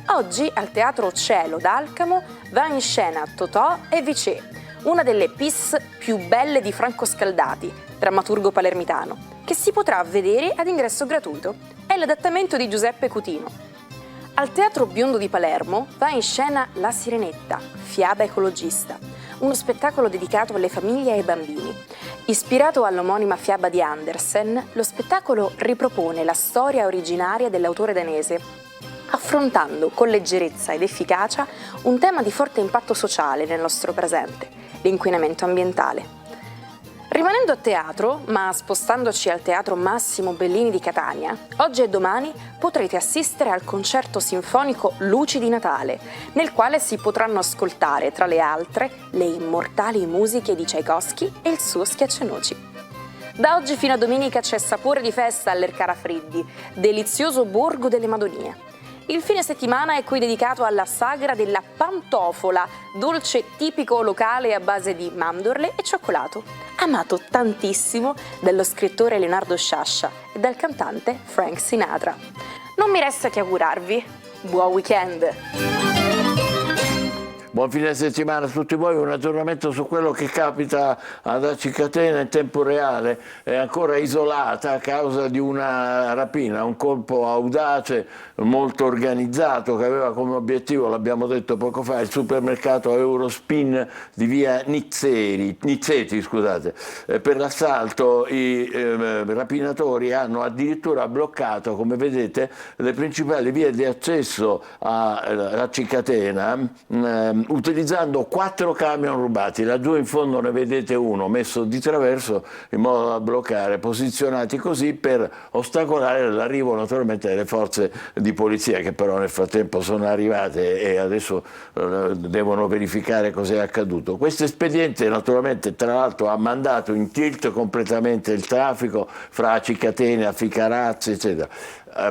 Oggi al Teatro Cielo d'Alcamo va in scena Totò e Vicè, una delle pièce più belle di Franco Scaldati, drammaturgo palermitano, che si potrà vedere ad ingresso gratuito. È l'adattamento di Giuseppe Cutino. Al Teatro Biondo di Palermo va in scena La Sirenetta, fiaba ecologista, uno spettacolo dedicato alle famiglie e ai bambini. Ispirato all'omonima fiaba di Andersen, lo spettacolo ripropone la storia originaria dell'autore danese, affrontando con leggerezza ed efficacia un tema di forte impatto sociale nel nostro presente, l'inquinamento ambientale. Rimanendo a teatro, ma spostandoci al Teatro Massimo Bellini di Catania, oggi e domani potrete assistere al concerto sinfonico Luci di Natale, nel quale si potranno ascoltare, tra le altre, le immortali musiche di Tchaikovsky e il suo Schiaccianoci. Da oggi fino a domenica c'è sapore di festa all'Ercara Friddi, delizioso borgo delle Madonie. Il fine settimana è qui dedicato alla sagra della pantofola, dolce tipico locale a base di mandorle e cioccolato, amato tantissimo dallo scrittore Leonardo Sciascia e dal cantante Frank Sinatra. Non mi resta che augurarvi buon weekend! Buon fine settimana a tutti voi, un aggiornamento su quello che capita ad Aci Catena in tempo reale. È ancora isolata a causa di una rapina, un colpo audace, molto organizzato, che aveva come obiettivo, l'abbiamo detto poco fa, il supermercato Eurospin di via Nizzeti. Per l'assalto i rapinatori hanno addirittura bloccato, come vedete, le principali vie di accesso a Aci Catena, utilizzando 4 camion rubati. Laggiù in fondo ne vedete uno messo di traverso in modo da bloccare, posizionati così per ostacolare l'arrivo naturalmente delle forze di polizia, che però nel frattempo sono arrivate e adesso devono verificare cos'è accaduto. Questo espediente naturalmente tra l'altro ha mandato in tilt completamente il traffico fra Aci Catena, Ficarazzi eccetera.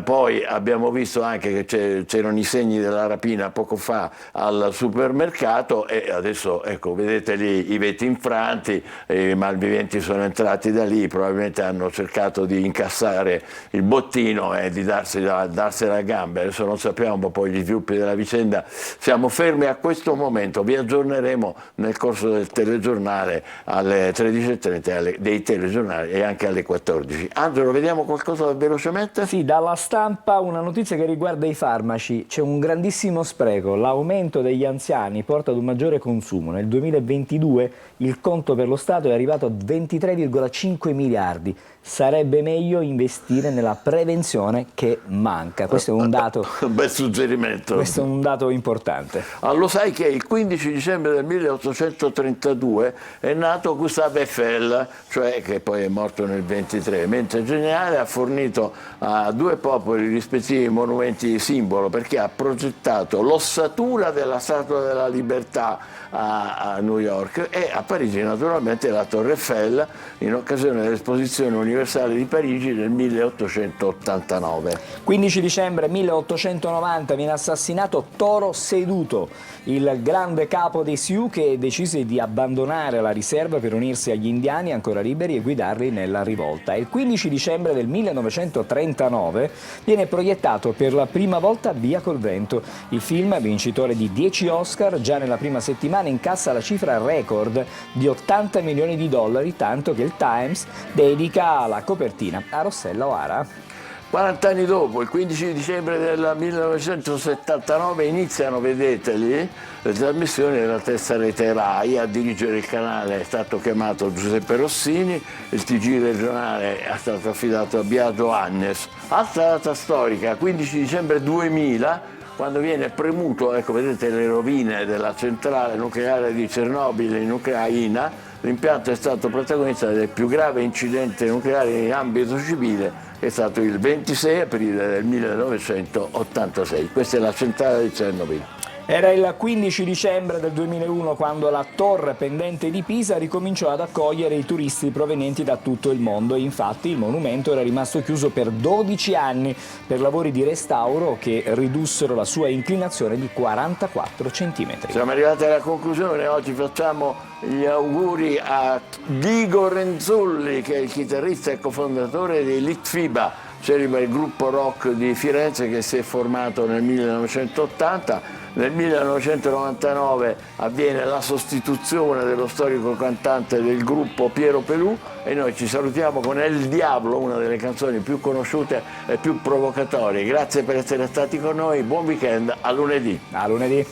Poi abbiamo visto anche che c'erano i segni della rapina poco fa al supermercato e adesso ecco, vedete lì i vetri infranti, i malviventi sono entrati da lì, probabilmente hanno cercato di incassare il bottino e di darsela a gambe. Adesso non sappiamo poi gli sviluppi della vicenda, siamo fermi a questo momento, vi aggiorneremo nel corso del telegiornale alle 13:30 dei telegiornali e anche alle 14. Angelo, vediamo qualcosa velocemente? Sì, dalla stampa una notizia che riguarda i farmaci. C'è un grandissimo spreco, l'aumento degli anziani porta ad un maggiore consumo. Nel 2022 il conto per lo Stato è arrivato a 23,5 miliardi. Sarebbe meglio investire nella prevenzione che manca. Questo è un dato. Bel suggerimento. Questo è un dato importante. Lo sai che il 15 dicembre del 1832 è nato Gustave Eiffel, cioè che poi è morto nel 23, mentre il generale ha fornito a 2 popoli rispettivi monumenti simbolo perché ha progettato l'ossatura della Statua della Libertà a New York e a Parigi naturalmente la Torre Eiffel in occasione dell'esposizione universale di Parigi nel 1889. 15 dicembre 1890 viene assassinato Toro Seduto, il grande capo dei Sioux che decise di abbandonare la riserva per unirsi agli indiani ancora liberi e guidarli nella rivolta. Il 15 dicembre del 1939 viene proiettato per la prima volta Via col vento. Il film, vincitore di 10 Oscar, già nella prima settimana incassa la cifra record di $80 milioni, tanto che il Times dedica la copertina a Rossella O'Hara. 40 anni dopo, il 15 dicembre del 1979, iniziano, vedeteli, le trasmissioni della terza rete RAI. A dirigere il canale è stato chiamato Giuseppe Rossini, il TG regionale è stato affidato a Biagio Agnes. Altra data storica, 15 dicembre 2000, quando viene premuto, ecco vedete le rovine della centrale nucleare di Chernobyl in Ucraina, l'impianto è stato protagonista del più grave incidente nucleare in ambito civile, che è stato il 26 aprile del 1986. Questa è la centrale di Chernobyl. Era il 15 dicembre del 2001 quando la torre pendente di Pisa ricominciò ad accogliere i turisti provenienti da tutto il mondo. Infatti il monumento era rimasto chiuso per 12 anni per lavori di restauro che ridussero la sua inclinazione di 44 centimetri. Siamo arrivati alla conclusione, oggi facciamo gli auguri a Ghigo Renzulli, che è il chitarrista e cofondatore dei Litfiba, celebre il gruppo rock di Firenze che si è formato nel 1980. Nel 1999 avviene la sostituzione dello storico cantante del gruppo Piero Pelù e noi ci salutiamo con El Diablo, una delle canzoni più conosciute e più provocatorie. Grazie per essere stati con noi, buon weekend, a lunedì. A lunedì.